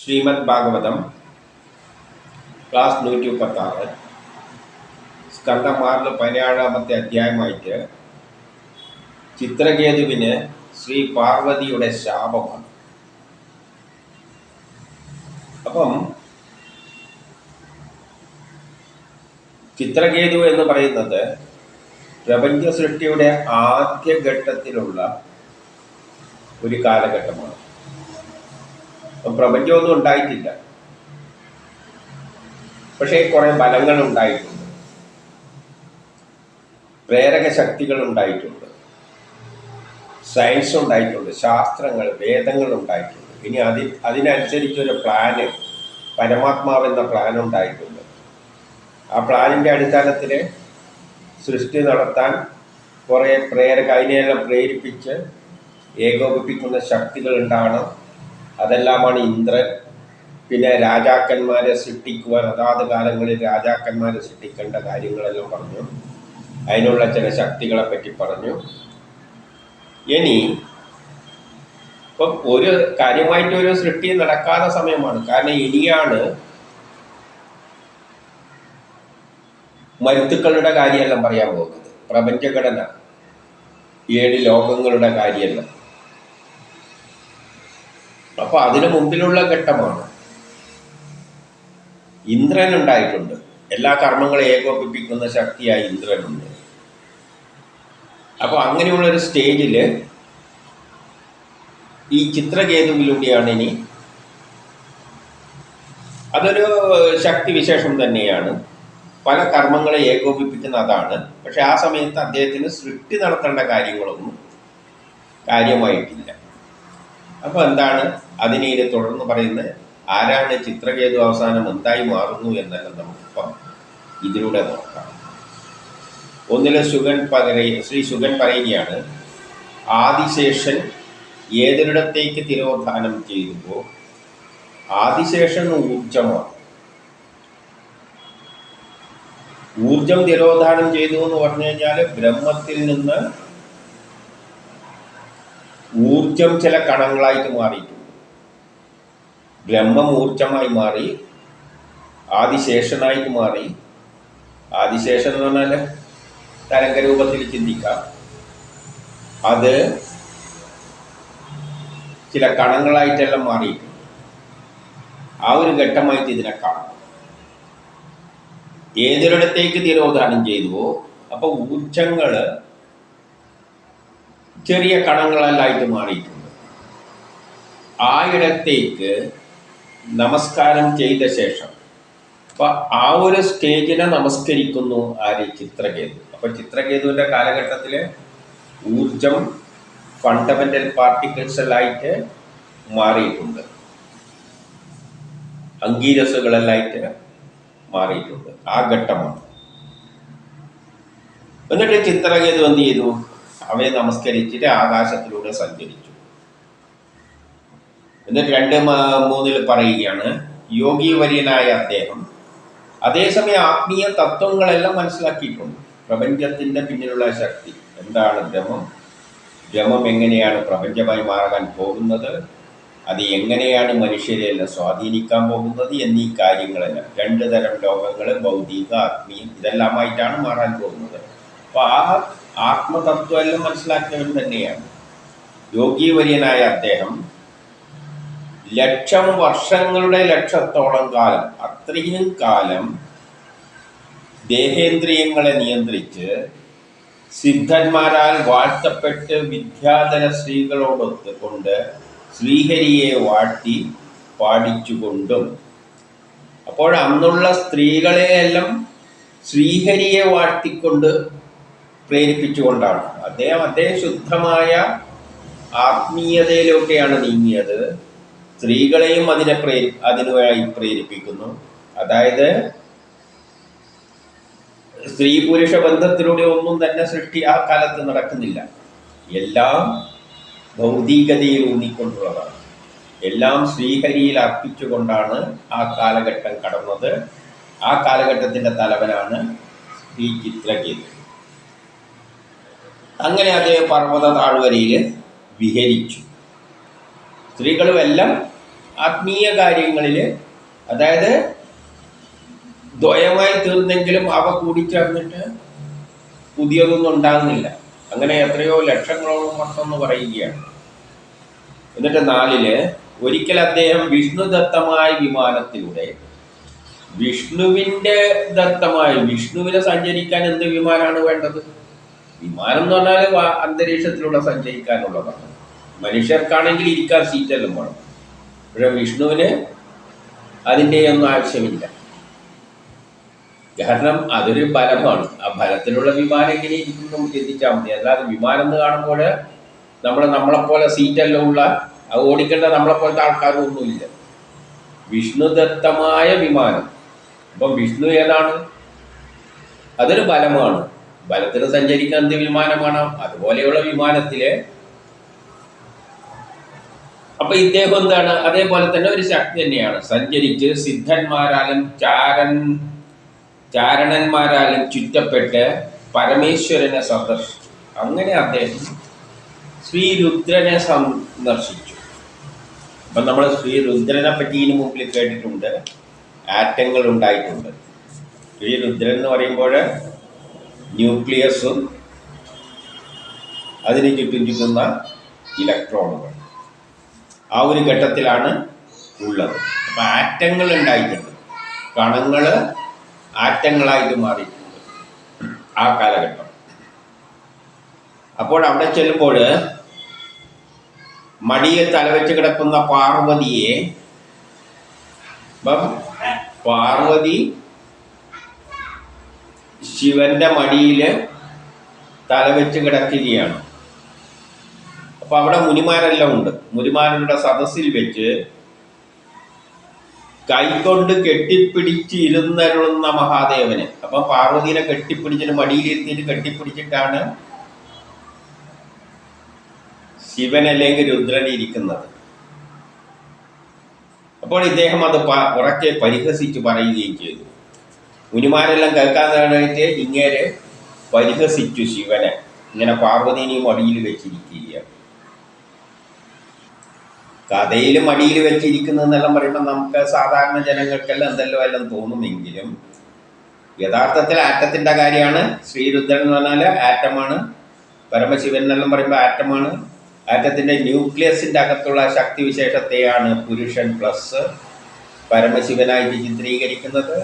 Shrimad Bhagavatam class 136 സ്കന്ധം 6 17-ാമത്തെ അധ്യായമായിട്ട് ചിത്രകേതുവിന് Shri പാർവതിയുടെ ശാപമാണ്. അപ്പം ചിത്രകേതു എന്ന് പറയുന്നത് പ്രപഞ്ച സൃഷ്ടിയുടെ ആദ്യഘട്ടത്തിലുള്ള ഒരു കാലഘട്ടമാണ്. അപ്പം പ്രപഞ്ചമൊന്നും ഉണ്ടായിട്ടില്ല, പക്ഷേ കുറേ ബലങ്ങൾ ഉണ്ടായിട്ടുണ്ട്, പ്രേരക ശക്തികൾ ഉണ്ടായിട്ടുണ്ട്, സയൻസ് ഉണ്ടായിട്ടുണ്ട്, ശാസ്ത്രങ്ങൾ വേദങ്ങൾ ഉണ്ടായിട്ടുണ്ട്. ഇനി അതിനനുസരിച്ചൊരു പ്ലാന്, പരമാത്മാവെന്ന പ്ലാൻ ഉണ്ടായിട്ടുണ്ട്. ആ പ്ലാനിൻ്റെ അടിസ്ഥാനത്തിൽ സൃഷ്ടി നടത്താൻ കുറേ അതിനെയെല്ലാം പ്രേരിപ്പിച്ച് ഏകോപിപ്പിക്കുന്ന ശക്തികൾ ഉണ്ടാകണം. അതെല്ലാമാണ് ഇന്ദ്രൻ. പിന്നെ രാജാക്കന്മാരെ സൃഷ്ടിക്കുവാൻ അതാത് കാലങ്ങളിൽ രാജാക്കന്മാരെ സൃഷ്ടിക്കേണ്ട കാര്യങ്ങളെല്ലാം പറഞ്ഞു. അതിനുള്ള ചില ശക്തികളെ പറ്റി പറഞ്ഞു. ഇനി ഇപ്പം ഒരു കാര്യമായിട്ടൊരു സൃഷ്ടി നടക്കാത്ത സമയമാണ്. കാരണം ഇനിയാണ് മരുത്തുക്കളുടെ കാര്യമെല്ലാം പറയാൻ പോകുന്നത്. പ്രപഞ്ചഘടന, 7 ലോകങ്ങളുടെ കാര്യമെല്ലാം. അപ്പോൾ അതിനു മുമ്പിലുള്ള ഘട്ടമാണ്. ഇന്ദ്രൻ ഉണ്ടായിട്ടുണ്ട്. എല്ലാ കർമ്മങ്ങളെ ഏകോപിപ്പിക്കുന്ന ശക്തിയായി ഇന്ദ്രനുണ്ട്. അപ്പോൾ അങ്ങനെയുള്ളൊരു സ്റ്റേജിൽ ഈ ചിത്രകേതുവിലൂടെയാണ് ഇനി, അതൊരു ശക്തി വിശേഷം തന്നെയാണ്, പല കർമ്മങ്ങളെ ഏകോപിപ്പിക്കുന്ന അതാണ്. പക്ഷെ ആ സമയത്ത് അദ്ദേഹത്തിന് സൃഷ്ടി നടത്തേണ്ട കാര്യങ്ങളൊന്നും കാര്യമായിട്ടില്ല. അപ്പോൾ എന്താണ് അതിനെ തുടർന്ന് പറയുന്നത്? ആരാണ് ചിത്രകേതു, അവസാനം എന്തായി മാറുന്നു എന്നെല്ലാം നമുക്കിപ്പം ഇതിലൂടെ നോക്കാം. ഒന്നിലെ ശ്രീ ശുഗൻ പറയുകയാണ്, ആദിശേഷൻ ഏതൊരിടത്തേക്ക് തിരോധാനം ചെയ്യുമ്പോൾ ആദിശേഷൻ ഊർജമാണ്. ഊർജം തിരോധാനം ചെയ്തു എന്ന് പറഞ്ഞു കഴിഞ്ഞാൽ ബ്രഹ്മത്തിൽ നിന്ന് ഊർജം ചില കണങ്ങളായിട്ട് മാറിയിട്ടുണ്ട്. ബ്രഹ്മം ഊർജമായി മാറി, ആദിശേഷനായിട്ട് മാറി. ആദിശേഷൻ എന്ന് പറഞ്ഞാൽ തരംഗരൂപത്തിൽ ചിന്തിക്കാം. അത് ചില കണങ്ങളായിട്ടെല്ലാം മാറിയിട്ടുണ്ട്. ആ ഒരു ഘട്ടമായിട്ട് ഇതിനെ കാണാം. ഏതൊരിടത്തേക്ക് തിരോധാനം ചെയ്തുവോ അപ്പോൾ ഊർജങ്ങൾ ചെറിയ കണങ്ങളല്ലായിട്ട് മാറിയിട്ടുണ്ട്. ആ ഇടത്തേക്ക് നമസ്കാരം ചെയ്ത ശേഷം, അപ്പം ആ ഒരു സ്റ്റേജിനെ നമസ്കരിക്കുന്നു ആര്? ചിത്രകേതു. അപ്പം ചിത്രകേതുവിൻ്റെ കാലഘട്ടത്തിൽ ഊർജം ഫണ്ടമെൻ്റൽ പാർട്ടിക്കിൾസ് എല്ലായിട്ട് മാറിയിട്ടുണ്ട്, അങ്കീരസുകളെല്ലായിട്ട് മാറിയിട്ടുണ്ട്. ആ ഘട്ടമാണ്. എന്നിട്ട് ചിത്രകേതു എന്ത് ചെയ്തു? അവയെ നമസ്കരിച്ചിട്ട് ആകാശത്തിലൂടെ സഞ്ചരിച്ചു. എന്നിട്ട് 2:3 പറയുകയാണ്, യോഗീവര്യനായ അദ്ദേഹം അതേസമയം ആത്മീയ തത്വങ്ങളെല്ലാം മനസ്സിലാക്കിയിട്ടുണ്ട്. പ്രപഞ്ചത്തിൻ്റെ പിന്നിലുള്ള ശക്തി എന്താണ്? ബ്രഹ്മം എങ്ങനെയാണ് പ്രപഞ്ചമായി മാറാൻ പോകുന്നത്, അത് എങ്ങനെയാണ് മനുഷ്യരെയെല്ലാം സ്വാധീനിക്കാൻ പോകുന്നത് എന്നീ കാര്യങ്ങളെല്ലാം, 2 തരം ലോകങ്ങൾ, ഭൗതിക, ആത്മീയം, ഇതെല്ലാമായിട്ടാണ് മാറാൻ പോകുന്നത്. അപ്പോൾ ആ ആത്മതത്വം എല്ലാം മനസ്സിലാക്കിയവൻ തന്നെയാണ്. യോഗീവര്യനായ അദ്ദേഹം ലക്ഷം വർഷങ്ങളുടെ ലക്ഷത്തോളം കാലം, അത്രയും കാലം ദേഹേന്ദ്രിയങ്ങളെ നിയന്ത്രിച്ച് സിദ്ധന്മാരാൽ വാഴ്ത്തപ്പെട്ട് വിദ്യാധര സ്ത്രീകളോടൊത്ത് കൊണ്ട് ശ്രീഹരിയെ വാഴ്ത്തി പാടിച്ചുകൊണ്ടും, അപ്പോൾ അന്നുള്ള സ്ത്രീകളെയെല്ലാം ശ്രീഹരിയെ വാഴ്ത്തിക്കൊണ്ട് പ്രേരിപ്പിച്ചുകൊണ്ടാണ് അദ്ദേഹം ശുദ്ധമായ ആത്മീയതയിലൊക്കെയാണ് നീങ്ങിയത്. സ്ത്രീകളെയും അതിനുമായി പ്രേരിപ്പിക്കുന്നു. അതായത് സ്ത്രീ പുരുഷ ബന്ധത്തിലൂടെ ഒന്നും തന്നെ സൃഷ്ടി ആ കാലത്ത് നടക്കുന്നില്ല. എല്ലാം ഭൗതികതയിൽ ഊന്നിക്കൊണ്ടുള്ളതാണ്. എല്ലാം ശ്രീഹരിയിൽ അർപ്പിച്ചുകൊണ്ടാണ് ആ കാലഘട്ടം കടന്നത്. ആ കാലഘട്ടത്തിൻ്റെ തലവനാണ് ശ്രീ ചിത്രകേതു. അങ്ങനെ അദ്ദേഹം പർവ്വത താഴ്വരയിൽ വിഹരിച്ചു. സ്ത്രീകളുമെല്ലാം ആത്മീയ കാര്യങ്ങളിൽ, അതായത് ദ്വയമായി തീർന്നെങ്കിലും അവ കൂടിച്ചേർന്നിട്ട് പുതിയതൊന്നും ഉണ്ടാകുന്നില്ല. അങ്ങനെ എത്രയോ ലക്ഷങ്ങളോളം വർഷം പറയുകയാണ്. എന്നിട്ട് 4 ഒരിക്കൽ അദ്ദേഹം വിഷ്ണുദത്തമായ വിമാനത്തിലൂടെ, വിഷ്ണുവിൻ്റെ ദത്തമായ, വിഷ്ണുവിനെ സഞ്ചരിക്കാൻ എന്ത് വിമാനമാണ് വേണ്ടത്? വിമാനം എന്ന് പറഞ്ഞാൽ അന്തരീക്ഷത്തിലൂടെ സഞ്ചരിക്കാനുള്ളതാണ്. മനുഷ്യർക്കാണെങ്കിൽ ഇരിക്കാൻ സീറ്റെല്ലാം വേണം. പക്ഷെ വിഷ്ണുവിന് അതിൻ്റെ ഒന്നും ആവശ്യമില്ല. കാരണം അതൊരു ബലമാണ്. ആ ബലത്തിലുള്ള വിമാനം എങ്ങനെ ഇരിക്കുന്നു ചിന്തിച്ചാൽ മതി. അല്ലാതെ വിമാനം എന്ന് കാണുമ്പോൾ നമ്മളെപ്പോലെ സീറ്റെല്ലാം ഉള്ള, അത് ഓടിക്കേണ്ട നമ്മളെപ്പോലത്തെ ആൾക്കാരൊന്നുമില്ല. വിഷ്ണുദത്തമായ വിമാനം. അപ്പം വിഷ്ണു ഏതാണ്? അതൊരു ബലമാണ്. ബലത്തിന് സഞ്ചരിക്കാൻ എന്ത് വിമാനമാണ്? അതുപോലെയുള്ള വിമാനത്തില് അപ്പൊ ഇദ്ദേഹം എന്താണ്? അതേപോലെ തന്നെ ഒരു ശക്തി തന്നെയാണ്. സഞ്ചരിച്ച് സിദ്ധന്മാരാലും ചാരണന്മാരാലും ചുറ്റപ്പെട്ട് പരമേശ്വരനെ സന്ദർശിച്ചു. അങ്ങനെ അദ്ദേഹം ശ്രീരുദ്രനെ സന്ദർശിച്ചു. അപ്പം നമ്മൾ ശ്രീരുദ്രനെ പറ്റി ഇതിനു മുമ്പിൽ കേട്ടിട്ടുണ്ട്. ആറ്റങ്ങൾ ഉണ്ടായിട്ടുണ്ട്. ശ്രീരുദ്രൻ എന്ന് പറയുമ്പോൾ ന്യൂക്ലിയസും അതിന് ചുറ്റുന്ന ഇലക്ട്രോണുകൾ, ആ ഒരു ഘട്ടത്തിലാണ് ഉള്ളത്. അപ്പം ആറ്റങ്ങൾ ഉണ്ടായിട്ടുണ്ട്. കണങ്ങൾ ആറ്റങ്ങളായിട്ട് മാറിയിട്ടുണ്ട് ആ കാലഘട്ടം. അപ്പോൾ അവിടെ ചെല്ലുമ്പോൾ മടിയിൽ തലവെച്ച് കിടക്കുന്ന പാർവതിയെ, പാർവതി ശിവന്റെ മടിയിൽ തലവെച്ച് കിടക്കുകയാണ്. അപ്പൊ അവിടെ മുനിമാരെല്ലാം ഉണ്ട്. മുനിമാരുടെ സദസ്സിൽ വെച്ച് കൈകൊണ്ട് കെട്ടിപ്പിടിച്ച് ഇരുന്നരുളുന്ന മഹാദേവന്, അപ്പൊ പാർവതിനെ കെട്ടിപ്പിടിച്ചിട്ട് മടിയിലിരുത്തിയിട്ട് കെട്ടിപ്പിടിച്ചിട്ടാണ് ശിവൻ അല്ലെങ്കിൽ രുദ്രൻ ഇരിക്കുന്നത്. അപ്പോൾ ഇദ്ദേഹം അത് ഉറക്കെ പരിഹസിച്ച് പറയുകയും ചെയ്തു. മുനിമാരെല്ലാം കേൾക്കാനായിട്ട് ഇങ്ങേരെ പരിഹസിച്ചു ശിവനെ. ഇങ്ങനെ പാർവതിനെയും മടിയിൽ വെച്ചിരിക്കുകയാണ്. കഥയിൽ മടിയിൽ വെച്ചിരിക്കുന്നതെന്നെല്ലാം പറയുമ്പോൾ നമുക്ക് സാധാരണ ജനങ്ങൾക്കെല്ലാം എല്ലാം തോന്നുമെങ്കിലും യഥാർത്ഥത്തിൽ ആറ്റത്തിൻ്റെ കാര്യമാണ്. ശ്രീരുദ്രൻ എന്ന് പറഞ്ഞാൽ ആറ്റമാണ്. പരമശിവൻ എന്നെല്ലാം പറയുമ്പോൾ ആറ്റമാണ്. ആറ്റത്തിൻ്റെ ന്യൂക്ലിയസിൻ്റെ അകത്തുള്ള ശക്തിവിശേഷത്തെയാണ് പുരുഷൻ പ്ലസ് പരമശിവനായിട്ട് ചിത്രീകരിക്കുന്നത്.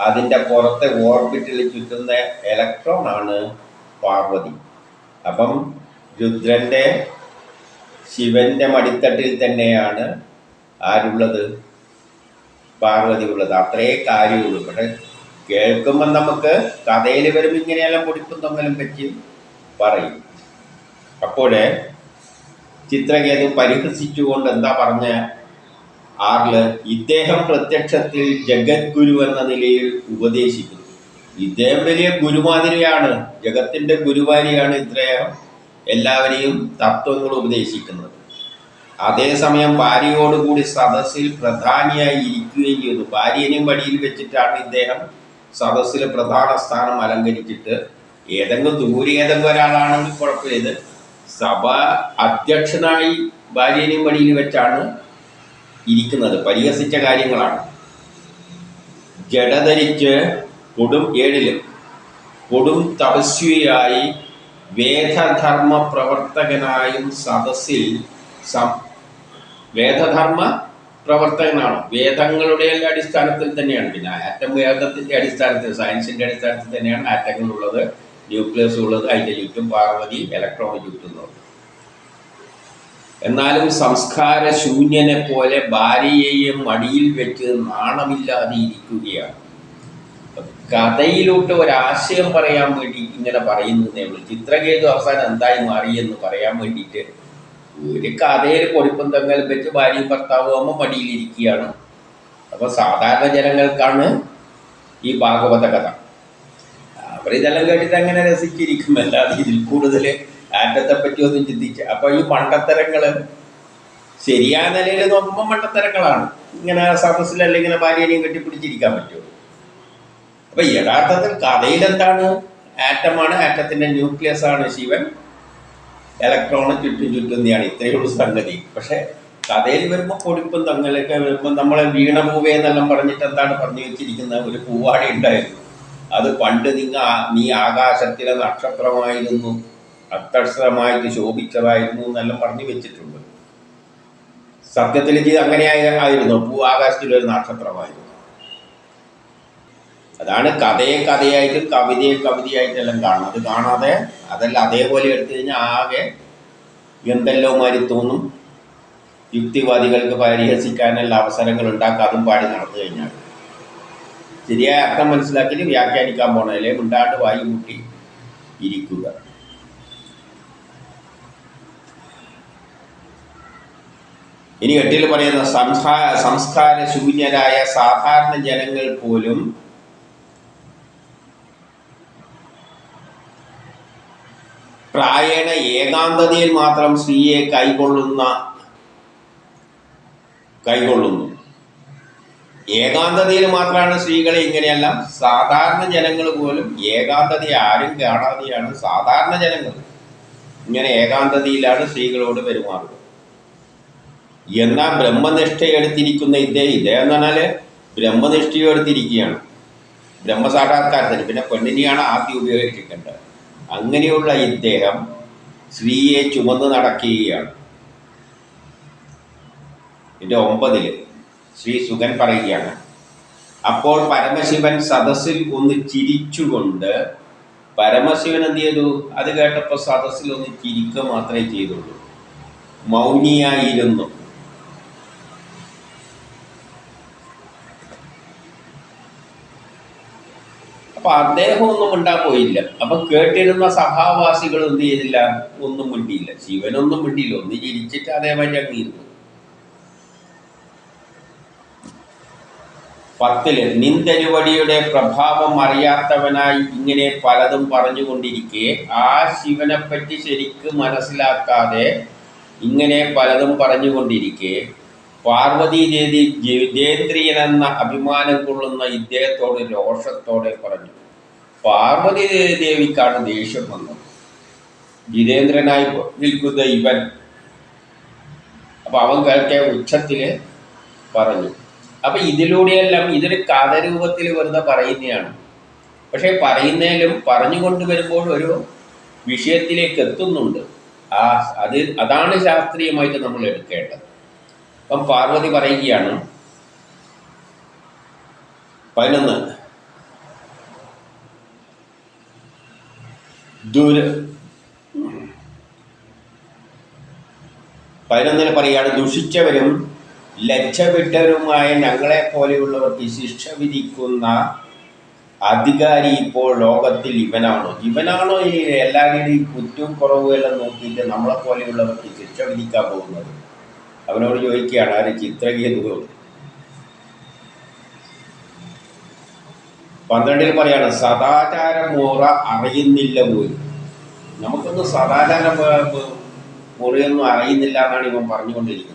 അതിൻ്റെ പുറത്തെ ഓർബിറ്റിൽ ചുറ്റുന്ന ഇലക്ട്രോണാണ് പാർവതി. അപ്പം രുദ്രൻ്റെ ശിവന്റെ മടിത്തട്ടിൽ തന്നെയാണ് ആരുള്ളത്? പാർവതി ഉള്ളത്. അത്രേ കാര്യമുള്ളൂ. പക്ഷെ കേൾക്കുമ്പോൾ നമുക്ക് കഥയിൽ വരുമ്പോൾ ഇങ്ങനെയെല്ലാം പൊടിപ്പും തൊങ്ങലും പറ്റി പറയും. അപ്പോൾ ചിത്രകേതു പരിഹസിച്ചുകൊണ്ട് എന്താ പറഞ്ഞ 6 ഇദ്ദേഹം പ്രത്യക്ഷത്തിൽ ജഗദ്ഗുരു എന്ന നിലയിൽ ഉപദേശിക്കുന്നു. ഇദ്ദേഹം വലിയ ഗുരുമാതിരിയാണ്, ജഗത്തിന്റെ ഗുരുവാരിയാണ് ഇദ്ദേഹം എല്ലാവരെയും തത്വങ്ങൾ ഉപദേശിക്കുന്നത്. അതേസമയം ഭാര്യയോടുകൂടി സദസ്സിൽ പ്രധാനിയായി ഇരിക്കുകയും ചെയ്തു. ഭാര്യനെയും വടിയിൽ വെച്ചിട്ടാണ് ഇദ്ദേഹം സദസ്സിൽ പ്രധാന സ്ഥാനം അലങ്കരിച്ചിട്ട്, ഏതെങ്കിലും ദൂരെ ഏതെങ്കിലും ഒരാളാണെങ്കിൽ കുഴപ്പമില്ല, സഭ അധ്യക്ഷനായി ഭാര്യനെയും വടിയിൽ വെച്ചാണ് ഇരിക്കുന്നത്. പരിഹസിച്ച കാര്യങ്ങളാണ്. ജഡധരിച്ച് കൊടും തപസ്വിയായി വേദധർമ്മ പ്രവർത്തകനായും സദസ്സിൽ വേദധർമ്മ പ്രവർത്തകനാണ്. വേദങ്ങളുടെ അടിസ്ഥാനത്തിൽ തന്നെയാണ്. പിന്നെ ആറ്റം വേദത്തിൻ്റെ അടിസ്ഥാനത്തിൽ, സയൻസിൻ്റെ അടിസ്ഥാനത്തിൽ തന്നെയാണ് ആറ്റങ്ങൾ ഉള്ളത്, ന്യൂക്ലിയസ് ഉള്ളത്. അതിൻ്റെ ചുറ്റും പാർവതി ഇലക്ട്രോൺ ചുറ്റുന്നത്. എന്നാലും സംസ്കാര ശൂന്യനെ പോലെ ഭാര്യയെയും മടിയിൽ വെച്ച് നാണമില്ലാതെ ഇരിക്കുകയാണ്. കഥയിലോട്ട് ഒരാശയം പറയാൻ വേണ്ടി ഇങ്ങനെ പറയുന്നതേ ഉള്ളൂ. ചിത്രകേതു അവസാനം എന്തായി മാറിയെന്ന് പറയാൻ വേണ്ടിയിട്ട് ഒരു കഥയിൽ പൊടിപ്പും തെങ്ങലും വെച്ച് ഭാര്യയും ഭർത്താവും ആകുമ്പോൾ മടിയിലിരിക്കുകയാണ്. അപ്പോൾ സാധാരണ ജനങ്ങൾക്കാണ് ഈ ഭാഗവത കഥ. അവരിതെല്ലാം കേട്ടിട്ട് അങ്ങനെ രസിച്ചിരിക്കും. അല്ലാതെ ഇതിൽ കൂടുതൽ ആറ്റത്തെ പറ്റിയൊന്നും ചിന്തിച്ച്, അപ്പോൾ ഈ മണ്ടത്തരങ്ങൾ ശരിയായ നിലയിൽ നോക്കുമ്പോൾ മണ്ടത്തരങ്ങളാണ്. ഇങ്ങനെ സദസ്സിലല്ല ഇങ്ങനെ ഭാര്യനെയും കെട്ടിപ്പിടിച്ചിരിക്കാൻ പറ്റുള്ളൂ. അപ്പം യഥാർത്ഥത്തിൽ കഥയിലെന്താണ്? ആറ്റമാണ്, ആറ്റത്തിൻ്റെ ന്യൂക്ലിയസ് ആണ് ശിവൻ, ഇലക്ട്രോണ് ചുറ്റുന്നതാണ്. ഇത്രയുള്ള സംഗതി. പക്ഷെ കഥയിൽ വരുമ്പോൾ പൊടിപ്പും തങ്ങലൊക്കെ വരുമ്പോൾ നമ്മളെ വീണപൂവേ എന്നെല്ലാം പറഞ്ഞിട്ട് എന്താണ് പറഞ്ഞു വെച്ചിരിക്കുന്ന ഒരു പൂവാടി ഉണ്ടായിരുന്നു. അത് പണ്ട് നീ ആകാശത്തിലെ നക്ഷത്രമായിരുന്നു, അത്തക്ഷരമായിട്ട് ശോഭിച്ചതായിരുന്നു എന്നെല്ലാം പറഞ്ഞു വെച്ചിട്ടുണ്ട്. സത്യത്തിൽ ഇത് അങ്ങനെ ആയിരുന്നു, പൂ ആകാശത്തിലൊരു നക്ഷത്രമായിരുന്നു. അതാണ് കഥയെ കഥയായിട്ടും കവിതയെ കവിതയായിട്ടെല്ലാം കാണുന്നത്. അത് കാണാതെ അതെല്ലാം അതേപോലെ എടുത്തു കഴിഞ്ഞാൽ ആകെ എന്തെല്ലോ മാതിരി തോന്നും. യുക്തിവാദികൾക്ക് പരിഹസിക്കാനുള്ള അവസരങ്ങൾ ഉണ്ടാക്കുക അതും പാടി നടന്നു കഴിഞ്ഞാൽ ശരിയായ അർത്ഥം മനസ്സിലാക്കിയിട്ട് വ്യാഖ്യാനിക്കാൻ പോണല്ലേ മിണ്ടാണ്ട് വായി മുട്ടി ഇരിക്കുക. ഇനി 8 പറയുന്ന സംസ്കാര ശൂന്യരായ സാധാരണ ജനങ്ങൾ പോലും പ്രായേണ ഏകാന്തതയിൽ മാത്രം സ്ത്രീയെ കൈകൊള്ളുന്നു. ഏകാന്തതയിൽ മാത്രമാണ് സ്ത്രീകളെ ഇങ്ങനെയല്ല. സാധാരണ ജനങ്ങൾ പോലും ഏകാന്തതയെ ആരും കാണാതെയാണ് സാധാരണ ജനങ്ങൾ ഇങ്ങനെ ഏകാന്തതയിലാണ് സ്ത്രീകളോട് പെരുമാറുന്നത്. എന്നാൽ ബ്രഹ്മനിഷ്ഠയെടുത്തിരിക്കുന്ന ഇദ്ദേഹം എന്ന് പറഞ്ഞാൽ ബ്രഹ്മനിഷ്ഠയെടുത്തിരിക്കുകയാണ്, ബ്രഹ്മസാക്ഷാത്കാരത്തിന്. പിന്നെ പെണ്ണിനെയാണ് ആദ്യം ഉപയോഗിക്കേണ്ടത്. അങ്ങനെയുള്ള ഇദ്ദേഹം സ്ത്രീയെ ചുമന്ന് നടക്കുകയാണ്. ഇതിൻ്റെ 9 ശ്രീ സുഗൻ പറയുകയാണ്, അപ്പോൾ പരമശിവൻ സദസ്സിൽ ഒന്ന് ചിരിച്ചുകൊണ്ട്, പരമശിവൻ എന്ത് ചെയ്തു? അത് കേട്ടപ്പോൾ സദസ്സിൽ ഒന്ന് ചിരിക്കുക മാത്രമേ ചെയ്തുള്ളൂ, മൗനിയായിരുന്നു. അപ്പൊ അദ്ദേഹം ഒന്നും മിണ്ടാൻ പോയില്ല. അപ്പൊ കേട്ടിരുന്ന സഭാവാസികൾ എന്ത് ചെയ്തില്ല? ഒന്നും മിണ്ടിയില്ല. ശിവനൊന്നും മിണ്ടിയില്ല, ഒന്ന് ചിരിച്ചിട്ട് അതേമാതിരി അങ്ങിയിരുന്നു. 10 നിന്തരുവടിയുടെ പ്രഭാവം അറിയാത്തവനായി ഇങ്ങനെ പലതും പറഞ്ഞുകൊണ്ടിരിക്കെ, ആ ശിവനെപ്പറ്റി ശരിക്കും മനസ്സിലാക്കാതെ ഇങ്ങനെ പലതും പറഞ്ഞുകൊണ്ടിരിക്കെ, പാർവതി ദേവി ജിതേന്ദ്രിയനെന്ന അഭിമാനം കൊള്ളുന്ന ഇദ്ദേഹത്തോട് രോഷത്തോടെ പറഞ്ഞു. പാർവതി ദേവിക്കാണ് ദേഷ്യം വന്നത്, ജിതേന്ദ്രനായി നിൽക്കുന്ന ഇവൻ. അപ്പൊ അവൻ കേൾക്കെ ഉച്ചത്തില് പറഞ്ഞു. അപ്പൊ ഇതിലൂടെയെല്ലാം ഇതൊരു കഥരൂപത്തിൽ വെറുതെ പറയുന്നതാണ്. പക്ഷെ പറയുന്നതിലും പറഞ്ഞുകൊണ്ട് വരുമ്പോൾ ഒരു വിഷയത്തിലേക്ക് എത്തുന്നുണ്ട്. അതാണ് ശാസ്ത്രീയമായിട്ട് നമ്മൾ എടുക്കേണ്ടത്. അപ്പം പാർവതി പറയുകയാണ്, 11 പറയാണ്, ദുഷിച്ചവരും ലജ്ജവിട്ടവരുമായ ഞങ്ങളെ പോലെയുള്ളവർക്ക് ശിക്ഷ വിധിക്കുന്ന അധികാരി ഇപ്പോൾ ലോകത്തിൽ ഇവനാണോ ഈ എല്ലാവരുടെയും കുറ്റവും കുറവുകളെല്ലാം നോക്കിയിട്ട് നമ്മളെ പോലെയുള്ളവർക്ക് ശിക്ഷ വിധിക്കാൻ പോകുന്നത്? അവനോട് ചോദിക്കുകയാണ്, ആര്? ചിത്രകേതുവോട്. 12 പറയാണ്, സദാചാര മുറ അറിയുന്നില്ല പോലും. നമുക്കൊന്നും സദാചാര മുറയൊന്നും അറിയുന്നില്ല എന്നാണ് ഇവൻ പറഞ്ഞുകൊണ്ടിരിക്കുന്നത്.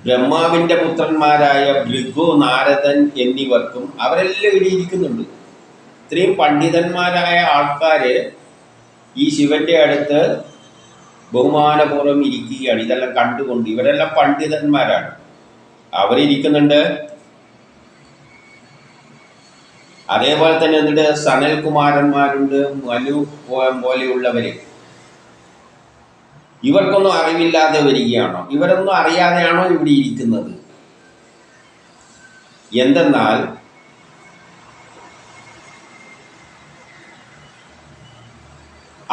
ബ്രഹ്മാവിൻ്റെ പുത്രന്മാരായ ഭൃഗു, നാരദൻ എന്നിവർക്കും അവരെല്ലാം ഇടിയിരിക്കുന്നുണ്ട്. ഇത്രയും പണ്ഡിതന്മാരായ ആൾക്കാര് ഈ ശിവന്റെ അടുത്ത് ബഹുമാനപൂർവ്വം ഇരിക്കുകയാണ്. ഇതെല്ലാം കണ്ടുകൊണ്ട് ഇവരെല്ലാം പണ്ഡിതന്മാരാണ്, അവരിയ്ക്കുന്നുണ്ട്. അതേപോലെ തന്നെ എന്നിട്ട് സനൽകുമാരന്മാരുണ്ട്, മനു പോലെയുള്ളവര്. ഇവർക്കൊന്നും അറിവില്ലാതെ വരികയാണോ? ഇവരൊന്നും അറിയാതെയാണോ ഇവിടെ ഇരിക്കുന്നത്? എന്തെന്നാൽ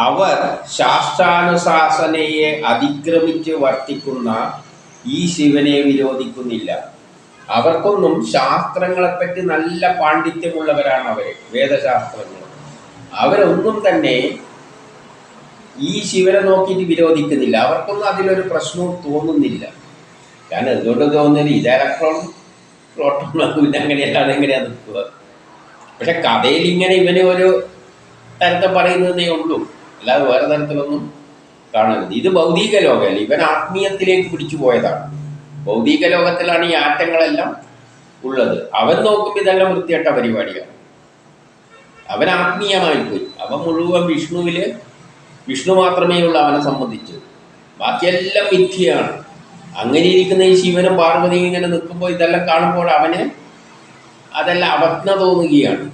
അവർ ശാസ്ത്രാനുശാസനയെ അതിക്രമിച്ച് വർത്തിക്കുന്ന ഈ ശിവനെ വിരോധിക്കുന്നില്ല. അവർക്കൊന്നും ശാസ്ത്രങ്ങളെപ്പറ്റി നല്ല പാണ്ഡിത്യമുള്ളവരാണ് അവർ, വേദശാസ്ത്രങ്ങൾ. അവരൊന്നും തന്നെ ഈ ശിവനെ നോക്കിയിട്ട് വിരോധിക്കുന്നില്ല. അവർക്കൊന്നും അതിലൊരു പ്രശ്നവും തോന്നുന്നില്ല. കാരണം എന്തുകൊണ്ട് തോന്നുന്നില്ല? ഇത് ഇലക്ട്രോൺ പ്രോട്ടോൺ പിന്നെ അങ്ങനെയല്ലാതെ എങ്ങനെയാണ് നിൽക്കുക? പക്ഷെ കഥയിൽ ഇങ്ങനെ ഇവന് ഒരു തരത്തെ പറയുന്നതേ ഉള്ളൂ, അല്ലാതെ വേറെ തരത്തിലൊന്നും കാണരുത്. ഇത് ഭൗതിക ലോകമല്ല, ഇവൻ ആത്മീയത്തിലേക്ക് പിടിച്ചു പോയതാണ്. ഭൗതിക ലോകത്തിലാണ് ഈ ആറ്റങ്ങളെല്ലാം ഉള്ളത്. അവൻ നോക്കുമ്പോൾ ഇതെല്ലാം വൃത്തികെട്ട പരിപാടിയാണ്. അവൻ ആത്മീയമായിപ്പോയി. അവൻ മുഴുവൻ വിഷ്ണു മാത്രമേ ഉള്ളൂ അവനെ സംബന്ധിച്ച്. ബാക്കിയെല്ലാം മിഥ്യയാണ്. അങ്ങനെ ഇരിക്കുന്ന ഈ ശിവനും പാർവതിയും ഇങ്ങനെ നിൽക്കുമ്പോൾ ഇതെല്ലാം കാണുമ്പോൾ അവന് അതെല്ലാം അവജ്ഞ തോന്നുകയാണ്.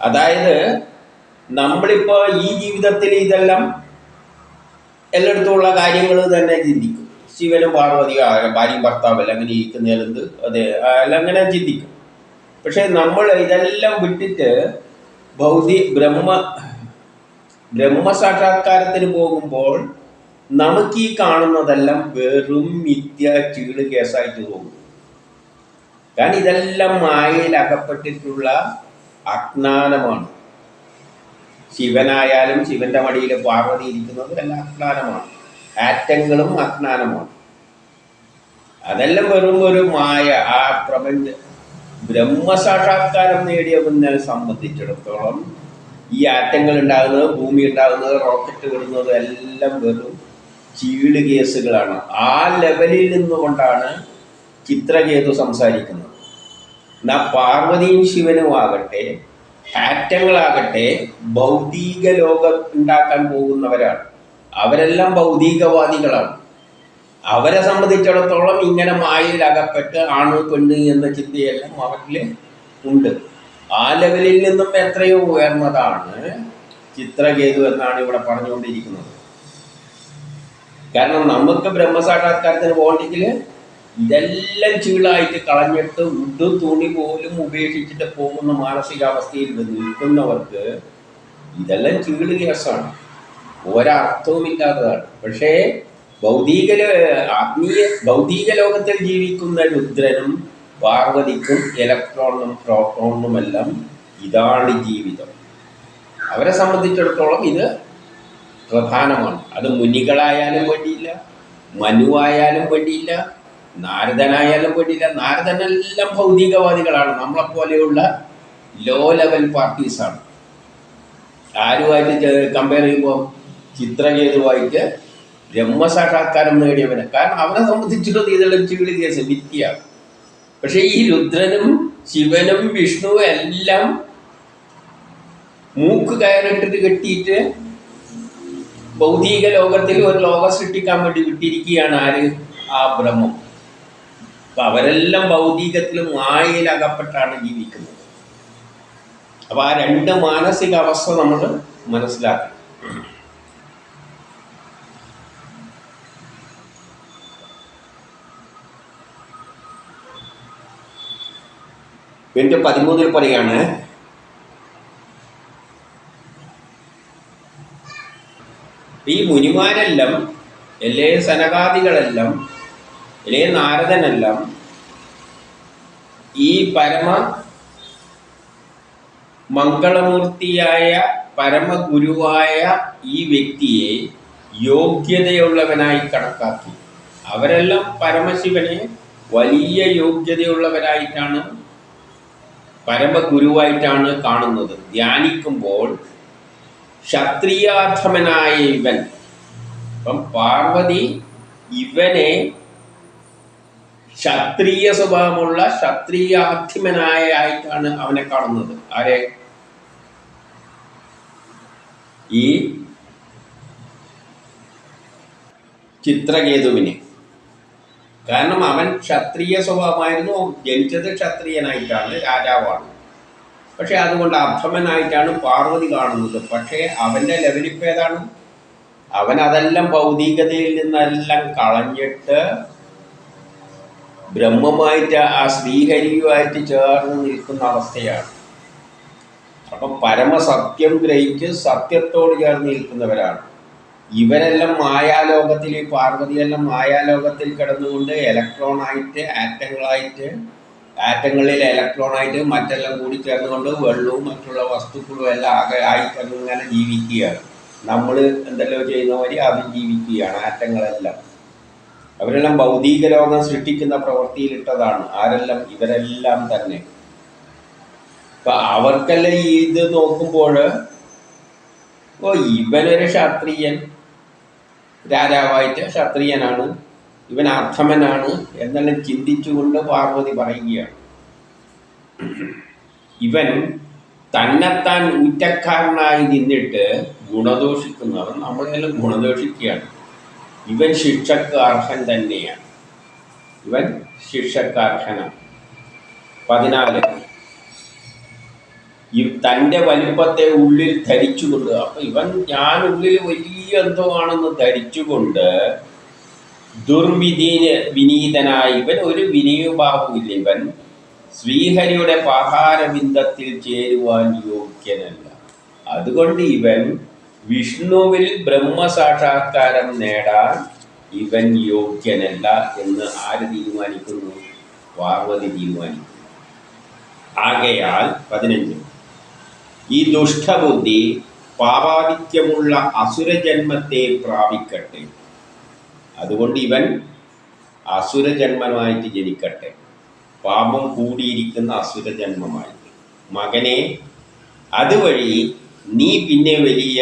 അതായത് നമ്മളിപ്പോൾ ഈ ജീവിതത്തിൽ ഇതെല്ലാം എല്ലായിടത്തുമുള്ള കാര്യങ്ങൾ തന്നെ ചിന്തിക്കും. ശിവനും പാർവതിയും ഭാര്യയും ഭർത്താവല്ല അങ്ങനെ ഇരിക്കുന്നതിലെന്ത് അതെ എല്ലാം അങ്ങനെ ചിന്തിക്കും. പക്ഷെ നമ്മൾ ഇതെല്ലാം വിട്ടിട്ട് ബ്രഹ്മസാക്ഷാത്കാരത്തിന് പോകുമ്പോൾ നമുക്ക് ഈ കാണുന്നതെല്ലാം വെറും മിഥ്യ ചീള് കേസായിട്ട് പോകും. കാരണം ഇതെല്ലാം മായയിൽ അകപ്പെട്ടിട്ടുള്ള അജ്ഞാനമാണ്. ശിവനായാലും ശിവന്റെ മടിയിൽ പാർവതി ഇരിക്കുന്നത് എല്ലാം അജ്ഞാനമാണ്. ആറ്റങ്ങളും അജ്ഞാനമാണ്. അതെല്ലാം വെറും ഒരു മായ. ആ ബ്രഹ്മസാക്ഷാത്കാരം നേടിയവനെ സംബന്ധിച്ചിടത്തോളം ഈ ആറ്റങ്ങൾ ഉണ്ടാകുന്നത്, ഭൂമി ഉണ്ടാകുന്നത്, റോക്കറ്റ് വിടുന്നത് എല്ലാം വെറും ചീള് കേസുകളാണ്. ആ ലെവലിൽ നിന്നുകൊണ്ടാണ് ചിത്രകേതു സംസാരിക്കുന്നത്. എന്നാൽ പാർവതിയും ശിവനും ആകട്ടെ, ആറ്റങ്ങളാകട്ടെ ഭൗതിക ലോകം ഉണ്ടാക്കാൻ പോകുന്നവരാണ്. അവരെല്ലാം ഭൗതികവാദികളാണ്. അവരെ സംബന്ധിച്ചിടത്തോളം ഇങ്ങനെ മായയിൽ അകപ്പെട്ട് ആണ് പെണ്ണ് എന്ന ചിന്തയെല്ലാം അവരിൽ ഉണ്ട്. ആ ലെവലിൽ നിന്നും എത്രയോ ഉയർന്നതാണ് ചിത്രകേതു എന്നാണ് ഇവിടെ പറഞ്ഞുകൊണ്ടിരിക്കുന്നത്. കാരണം നമുക്ക് ബ്രഹ്മസാക്ഷാത്കാരത്തിന് പോകണമെങ്കിൽ ഇതെല്ലാം ചീളായിട്ട് കളഞ്ഞിട്ട് ഉടും തുണി പോലും ഉപേക്ഷിച്ചിട്ട് പോകുന്ന മാനസികാവസ്ഥയിൽ നിൽക്കുന്നവർക്ക് ഇതെല്ലാം ചീള് കേസാണ്, ഒരർത്ഥവുമില്ലാത്തതാണ്. പക്ഷേ ഭൗതിക ലോകത്തിൽ ജീവിക്കുന്ന രുദ്രനും പാർവതിക്കും ഇലക്ട്രോണും പ്രോട്ടോണുമെല്ലാം ഇതാണ് ജീവിതം. അവരെ സംബന്ധിച്ചിടത്തോളം ഇത് പ്രധാനമാണ്. അത് മുനികളായാലും വേണ്ടിയില്ല, മനുവായാലും വേണ്ടിയില്ല, നാരദനായാലും വേണ്ടിയില്ല. നാരദനെല്ലാം ഭൗതികവാദികളാണ്. നമ്മളെപ്പോലെയുള്ള ലോ ലെവൽ പാർട്ടീസാണ്. ആരുമായിട്ട് കമ്പയർ ചെയ്യുമ്പോൾ ചിത്രകേതുവായിട്ട് ബ്രഹ്മസാക്ഷാത്കാരം നേടിയവനെ. കാരണം അവനെ സംബന്ധിച്ചിടത്തോളം ഇതെല്ലാം ചീളി കേസ് വിദ്യയാണ്. പക്ഷെ ഈ രുദ്രനും ശിവനും വിഷ്ണുവും എല്ലാം മൂക്ക് കയറിട്ടിട്ട് കെട്ടിയിട്ട് ഭൗതിക ലോകത്തിൽ ഒരു ലോകം സൃഷ്ടിക്കാൻ വേണ്ടി വിട്ടിരിക്കുകയാണ്. ആര്? ആ ബ്രഹ്മം. അപ്പൊ അവരെല്ലാം ഭൗതികത്തിലും മായയിൽ അകപ്പെട്ടാണ് ജീവിക്കുന്നത്. അപ്പൊ ആ രണ്ട് മാനസികാവസ്ഥ നമ്മൾ മനസ്സിലാക്കണം. മിനിറ്റ് 13 പറയാണ്, ഈ മുനിമാരെല്ലാം അല്ലേ, സനകാദികളെല്ലാം അല്ലേ, നാരദനെല്ലാം ഈ പരമ മംഗളമൂർത്തിയായ പരമഗുരുവായ ഈ വ്യക്തിയെ യോഗ്യതയുള്ളവനായി കണക്കാക്കി. അവരെല്ലാം പരമശിവനെ വലിയ യോഗ്യതയുള്ളവരായിട്ടാണ്, പരമഗുരുവായിട്ടാണ് കാണുന്നത്. ധ്യാനിക്കുമ്പോൾ ക്ഷത്രിയാധമനായ ഇവൻ, അപ്പം പാർവതി ഇവനെ ക്ഷത്രിയ സ്വഭാവമുള്ള ക്ഷത്രിയാധിമനായിട്ടാണ് അവനെ കാണുന്നത്. ആരെ? ഈ ചിത്രകേതുവിനെ. കാരണം അവൻ ക്ഷത്രിയ സ്വഭാവമായിരുന്നു, ജനിച്ചത് ക്ഷത്രിയനായിട്ടാണ്, രാജാവാണ്. പക്ഷെ അതുകൊണ്ട് അധമനായിട്ടാണ് പാർവതി കാണുന്നത്. പക്ഷേ അവൻ്റെ ലെവലിപ്പോൾ ഏതാണ്? അവൻ അതെല്ലാം ഭൗതികതയിൽ നിന്നെല്ലാം കളഞ്ഞിട്ട് ബ്രഹ്മമായിട്ട് ആ ശ്രീഹരിയുമായിട്ട് ചേർന്ന് നിൽക്കുന്ന അവസ്ഥയാണ്. അപ്പം പരമസത്യം ഗ്രഹിച്ച് സത്യത്തോട് ചേർന്ന് നിൽക്കുന്നവരാണ് ഇവരെല്ലാം. മായാലോകത്തിൽ, ഈ പാർവതിയെല്ലാം മായാലോകത്തിൽ കിടന്നുകൊണ്ട് ഇലക്ട്രോണായിട്ട്, ആറ്റങ്ങളിൽ ഇലക്ട്രോണായിട്ട് മറ്റെല്ലാം കൂടി ചേർന്നുകൊണ്ട് വെള്ളവും മറ്റുള്ള വസ്തുക്കളും എല്ലാം ആയിട്ട് അങ്ങനെ ജീവിക്കുകയാണ്. നമ്മൾ എന്തെല്ലോ ചെയ്യുന്നവരെ അതും ജീവിക്കുകയാണ്. ആറ്റങ്ങളെല്ലാം അവരെല്ലാം ഭൗതിക ലോകം സൃഷ്ടിക്കുന്ന പ്രവൃത്തിയിലിട്ടതാണ്. ആരെല്ലാം? ഇവരെല്ലാം തന്നെ. അപ്പം അവർക്കെല്ലാം ഇത് നോക്കുമ്പോൾ ഇവനൊരു ക്ഷത്രിയൻ, രാജാവായിട്ട് ക്ഷത്രിയനാണ്, ഇവൻ അധമനാണ് എന്നെല്ലാം ചിന്തിച്ചുകൊണ്ട് പാർവതി പറയുകയാണ്. ഇവൻ തന്നെത്താൻ ഊറ്റക്കാരനായി നിന്നിട്ട് ഗുണദോഷിക്കുന്നവൻ നമ്മളെല്ലാം ഗുണദോഷിക്കുകയാണ്. ഇവൻ ശിക്ഷക്ക് അർഹൻ തന്നെയാണ്. ഇവൻ ശിക്ഷക്ക് അർഹനാണ്. 14 തൻ്റെ വലിപ്പത്തെ ഉള്ളിൽ ധരിച്ചുകൊണ്ട്, അപ്പൊ ഇവൻ ഞാൻ ഉള്ളിൽ വലിയ എന്തോ ആണെന്ന് ധരിച്ചുകൊണ്ട് വിനീതനായി, ഇവൻ ഒരു വിനയഭാവമില്ല, ഇവൻ ശ്രീഹരിയുടെ പാഹാരബിന്ദത്തിൽ ചേരുവാൻ യോഗ്യനല്ല. അതുകൊണ്ട് ഇവൻ വിഷ്ണുവിൽ ബ്രഹ്മസാക്ഷാത്കാരം നേടാൻ ഇവൻ യോഗ്യനല്ല എന്ന് ആര് തീരുമാനിക്കുന്നു? പാർവതി തീരുമാനിക്കുന്നു. ആകയാൽ 15 ഈ ദുഷ്ടബുദ്ധി പാപാദിത്യമുള്ള അസുരജന്മത്തെ പ്രാപിക്കട്ടെ. അതുകൊണ്ട് ഇവൻ അസുരജന്മമായിട്ട് ജനിക്കട്ടെ, പാപം കൂടിയിരിക്കുന്ന അസുരജന്മമായിട്ട്. മകനെ, അതുവഴി നീ പിന്നെ വലിയ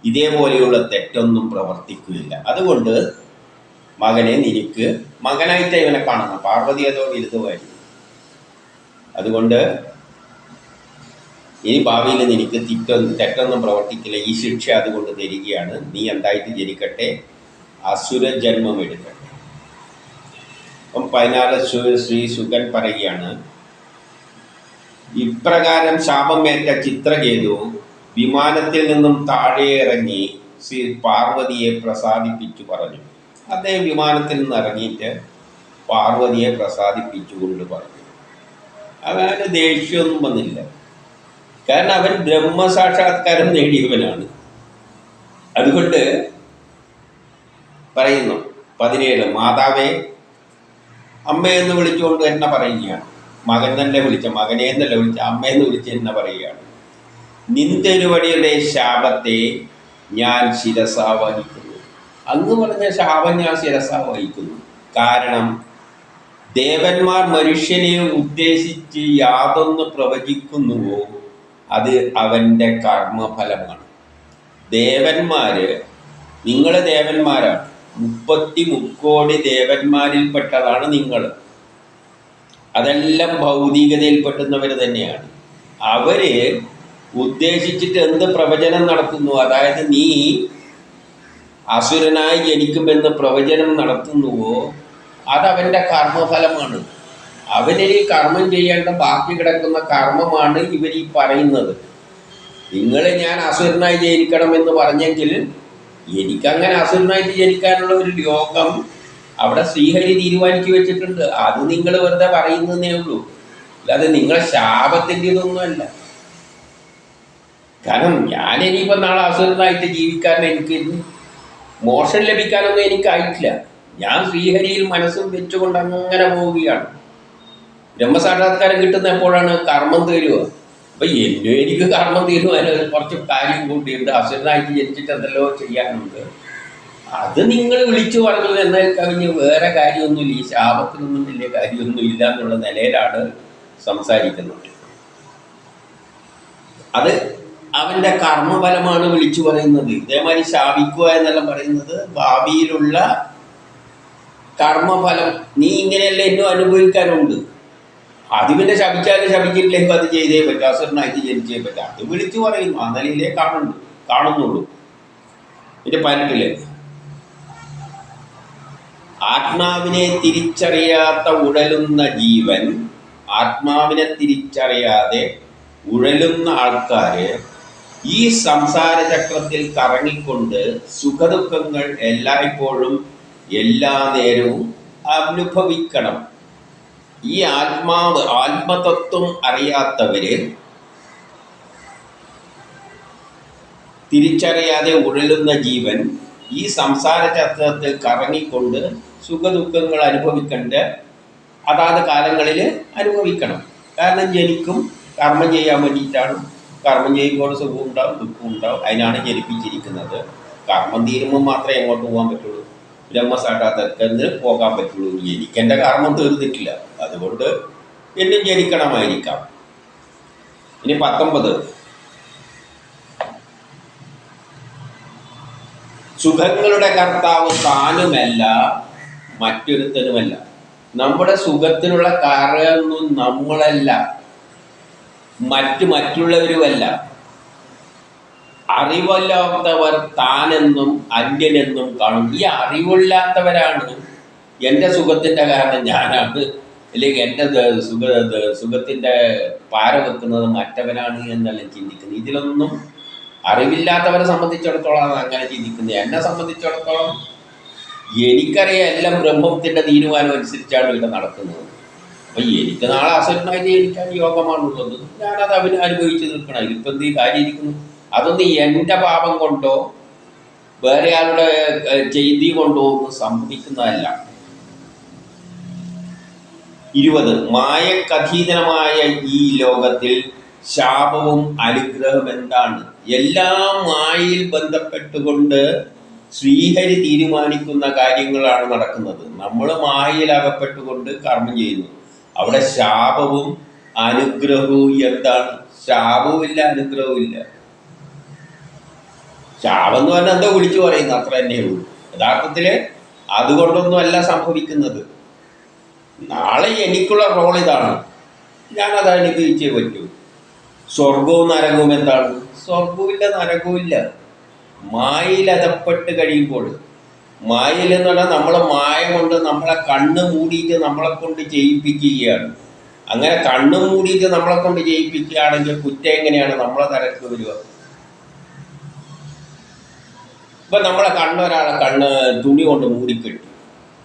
ഇതേപോലെയുള്ള തെറ്റൊന്നും പ്രവർത്തിക്കുകയില്ല. അതുകൊണ്ട് മകനെ, നിനക്ക് മകനായിട്ട് ഇവനെ കാണുന്നു. പാർവതി അതോ വിരുദ്ധമായിരുന്നു. അതുകൊണ്ട് ഇനി ഭാവിയിൽ നിനക്ക് തെറ്റൊന്നും പ്രവർത്തിക്കില്ല. ഈ ശിക്ഷ അതുകൊണ്ട് തരികയാണ്. നീ എന്തായിട്ട് ജനിക്കട്ടെ? അസുരജന്മം എടുക്കട്ടെ. അപ്പം 14 ശ്രീ ശുകൻ പറയുകയാണ്, ഇപ്രകാരം ശാപമേറ്റ ചിത്രകേതു വിമാനത്തിൽ നിന്നും താഴെ ഇറങ്ങി ശ്രീ പാർവതിയെ പ്രസാദിപ്പിച്ചു പറഞ്ഞു. അദ്ദേഹം വിമാനത്തിൽ നിന്ന് ഇറങ്ങിയിട്ട് പാർവതിയെ പ്രസാദിപ്പിച്ചുകൊണ്ട് പറഞ്ഞു. അവന് ദേഷ്യമൊന്നും വന്നില്ല. കാരണം അവൻ ബ്രഹ്മസാക്ഷാത്കാരം നേടിയവനാണ്. അതുകൊണ്ട് പറയുന്നു 17 മാതാവേ, അമ്മയെന്ന് വിളിച്ചുകൊണ്ട് എന്നെ പറയുകയാണ്. മകൻ തന്നെ വിളിച്ച, മകനെ എന്നല്ല വിളിച്ച, അമ്മയെന്ന് വിളിച്ച് എന്നെ പറയുകയാണ്. നിന്തിരുവടിയുടെ ശാപത്തെ ഞാൻ ശിരസാ വഹിക്കുന്നു. അങ്ങ് പറഞ്ഞ ശാപം ഞാൻ ശിരസാ വഹിക്കുന്നു. കാരണം ദേവന്മാർ മനുഷ്യനെ ഉദ്ദേശിച്ച് യാതൊന്ന് പ്രവചിക്കുന്നുവോ അത് അവൻ്റെ കർമ്മഫലമാണ്. ദേവന്മാര്, നിങ്ങൾ ദേവന്മാരാണ്, 33 കോടി ദേവന്മാരിൽപ്പെട്ടതാണ് നിങ്ങൾ. അതെല്ലാം ഭൗതികതയിൽപ്പെട്ടുന്നവർ തന്നെയാണ്. അവര് ഉദ്ദേശിച്ചിട്ട് എന്ത് പ്രവചനം നടത്തുന്നു, അതായത് നീ അസുരനായി ജനിക്കുമെന്ന് പ്രവചനം നടത്തുന്നുവോ അതവൻ്റെ കർമ്മഫലമാണ്. അവരിൽ കർമ്മം ചെയ്യേണ്ട ബാക്കി കിടക്കുന്ന കർമ്മമാണ് ഇവർ ഈ പറയുന്നത്. നിങ്ങൾ ഞാൻ അസുരനായി ജനിക്കണമെന്ന് പറഞ്ഞെങ്കിൽ എനിക്കങ്ങനെ അസുരനായിട്ട് ജനിക്കാനുള്ള ഒരു യോഗം അവിടെ ശ്രീഹരി തീരുമാനിച്ചു വെച്ചിട്ടുണ്ട്. അത് നിങ്ങൾ വെറുതെ പറയുന്നതേ ഉള്ളൂ, അല്ലാതെ നിങ്ങളെ ശാപത്തിൻ്റെ ഇതൊന്നുമല്ല. കാരണം ഞാൻ ഇനിയിപ്പോൾ നാളെ അസുരനായിട്ട് ജീവിക്കാൻ, എനിക്ക് മോക്ഷം ലഭിക്കാനൊന്നും എനിക്കായിട്ടില്ല. ഞാൻ ശ്രീഹരിയിൽ മനസ്സും വെച്ചുകൊണ്ട് അങ്ങനെ പോവുകയാണ്. ബ്രഹ്മസാക്ഷാത്കാരം കിട്ടുന്ന എപ്പോഴാണ്? കർമ്മം തീരുക. അപ്പം എനിക്ക് കർമ്മം തീരുവാനും കുറച്ച് കാര്യം കൂട്ടിയുണ്ട്. അസുരനായിട്ട് ജനിച്ചിട്ട് എന്തെല്ലോ ചെയ്യാനുണ്ട്. അത് നിങ്ങൾ വിളിച്ചു പറഞ്ഞു എന്നാൽ കവിഞ്ഞ് വേറെ കാര്യമൊന്നുമില്ല. ഈ ശാപത്തിനൊന്നും വലിയ കാര്യമൊന്നും ഇല്ല എന്നുള്ള നിലയിലാണ് സംസാരിക്കുന്നത്. അത് അവൻ്റെ കർമ്മഫലമാണ് വിളിച്ചു പറയുന്നത്. ഇതേമാതിരി ശാപിക്കുക എന്നെല്ലാം പറയുന്നത് ഭാവിയിലുള്ള കർമ്മഫലം. നീ ഇങ്ങനെയല്ല എന്നും അനുഭവിക്കാനുണ്ട്. അത് പിന്നെ ശപിച്ചാലും ശപിച്ചിട്ടില്ലെങ്കിൽ അത് ചെയ്തേ പറ്റും, അസുരനായിട്ട് ജനിച്ചേ പറ്റും. അത് വിളിച്ചു പറയുന്നു, ആ നിലയിലേ കാണുന്നുള്ളൂ. പിന്നെ 18 ആത്മാവിനെ തിരിച്ചറിയാത്ത ഉഴലുന്ന ജീവൻ, ആത്മാവിനെ തിരിച്ചറിയാതെ ഉഴലുന്ന ആൾക്കാര് ഈ സംസാര ചക്രത്തിൽ കറങ്ങിക്കൊണ്ട് സുഖദുഃഖങ്ങൾ എല്ലായ്പ്പോഴും എല്ലാ നേരവും അനുഭവിക്കണം. ഈ ആത്മതത്വം അറിയാത്തവര്, തിരിച്ചറിയാതെ ഉഴലുന്ന ജീവൻ ഈ സംസാര ചക്രത്തിൽ കറങ്ങിക്കൊണ്ട് സുഖദുഃഖങ്ങൾ അനുഭവിക്കേണ്ട അതാത് കാലങ്ങളിൽ അനുഭവിക്കണം. കാരണം ജനിക്കും, കർമ്മം ചെയ്യാൻ വേണ്ടിയിട്ടാണ്. കർമ്മം ചെയ്യുമ്പോൾ സുഖവും ഉണ്ടാവും, ദുഃഖവും ഉണ്ടാവും. അതിനാണ് ജനിപ്പിച്ചിരിക്കുന്നത്. കർമ്മം തീരുമ്പോൾ മാത്രമേ എങ്ങോട്ട് പോകാൻ പറ്റുള്ളൂ, ബ്രഹ്മസാക്ഷാത്കാരത്തിന് പോകാൻ പറ്റുള്ളൂ. എനിക്കെൻ്റെ കർമ്മം തീർന്നിട്ടില്ല, അതുകൊണ്ട് എന്നും ജനിക്കണമായിരിക്കാം. ഇനി 19 സുഖങ്ങളുടെ കർത്താവ് താനുമല്ല മറ്റൊരുത്തനുമല്ല. നമ്മുടെ സുഖത്തിനുള്ള കാരണമൊന്നും നമ്മളല്ല, മറ്റുള്ളവരുമല്ല. അറിവല്ലാത്തവർ താനെന്നും അന്യനെന്നും കാണും. ഈ അറിവില്ലാത്തവരാണ് എൻ്റെ സുഖത്തിൻ്റെ കാരണം ഞാനാണ്, അല്ലെങ്കിൽ എൻ്റെ സുഖത്തിൻ്റെ പാര വെക്കുന്നത് മറ്റവനാണ് എന്നെല്ലാം ചിന്തിക്കുന്നത്. ഇതിലൊന്നും അറിവില്ലാത്തവരെ സംബന്ധിച്ചിടത്തോളം അങ്ങനെ ചിന്തിക്കുന്നത്. എന്നെ സംബന്ധിച്ചിടത്തോളം എനിക്കറിയാം എല്ലാം ബ്രഹ്മത്തിൻ്റെ തീരുമാനം അനുസരിച്ചാണ് ഇവിടെ നടക്കുന്നത്. അപ്പം എനിക്ക് നാളെ അസുരനായി ജനിക്കാൻ യോഗമാണുള്ളത്. ഞാനത് അനുഭവിച്ച് നിൽക്കണം. ഇതിപ്പോൾ എന്ത് കാര്യം ഇരിക്കുന്നു? അതൊന്നും എൻ്റെ പാപം കൊണ്ടോ വേറെ ആളുടെ ചെയ്തി കൊണ്ടോ ഒന്നും സംഭവിക്കുന്നതല്ല. 20 മായക്കധീനമായ ഈ ലോകത്തിൽ ശാപവും അനുഗ്രഹം എന്താണ്? എല്ലാം മായയിൽ ബന്ധപ്പെട്ടുകൊണ്ട് ശ്രീഹരി തീരുമാനിക്കുന്ന കാര്യങ്ങളാണ് നടക്കുന്നത്. നമ്മൾ മായയിൽ അകപ്പെട്ടുകൊണ്ട് കർമ്മം ചെയ്യുന്നു. അവിടെ ശാപവും അനുഗ്രഹവും എന്താണ്? ശാപവും ഇല്ല, അനുഗ്രഹവും ഇല്ല. ശാപം എന്ന് പറഞ്ഞാൽ എന്തോ വിളിച്ചു പറയുന്നു, അത്ര തന്നെയേ ഉള്ളൂ. യഥാർത്ഥത്തിൽ അതുകൊണ്ടൊന്നും അല്ല സംഭവിക്കുന്നത്. നാളെ എനിക്കുള്ള റോൾ ഇതാണ്, ഞാനത് അനുഭവിച്ചേ പറ്റൂ. സ്വർഗവും നരകവും എന്താണ്? സ്വർഗവും ഇല്ല, നരകവും ഇല്ല. മായയിൽ അകപ്പെട്ട് കഴിയുമ്പോൾ, മായയിൽ എന്ന് പറഞ്ഞാൽ നമ്മളെ മായ കൊണ്ട് നമ്മളെ കണ്ണ് മൂടിയിട്ട് നമ്മളെ കൊണ്ട് ചെയ്യിപ്പിക്കുകയാണ്. അങ്ങനെ കണ്ണ് മൂടിയിട്ട് നമ്മളെ കൊണ്ട് ചെയ്യിപ്പിക്കുകയാണെങ്കിൽ കുറ്റം എങ്ങനെയാണ് നമ്മളെ തലക്ക് വരിക? ഇപ്പം നമ്മളെ ഒരാളെ കണ്ണ് തുണി കൊണ്ട് മൂടിക്കെട്ടി,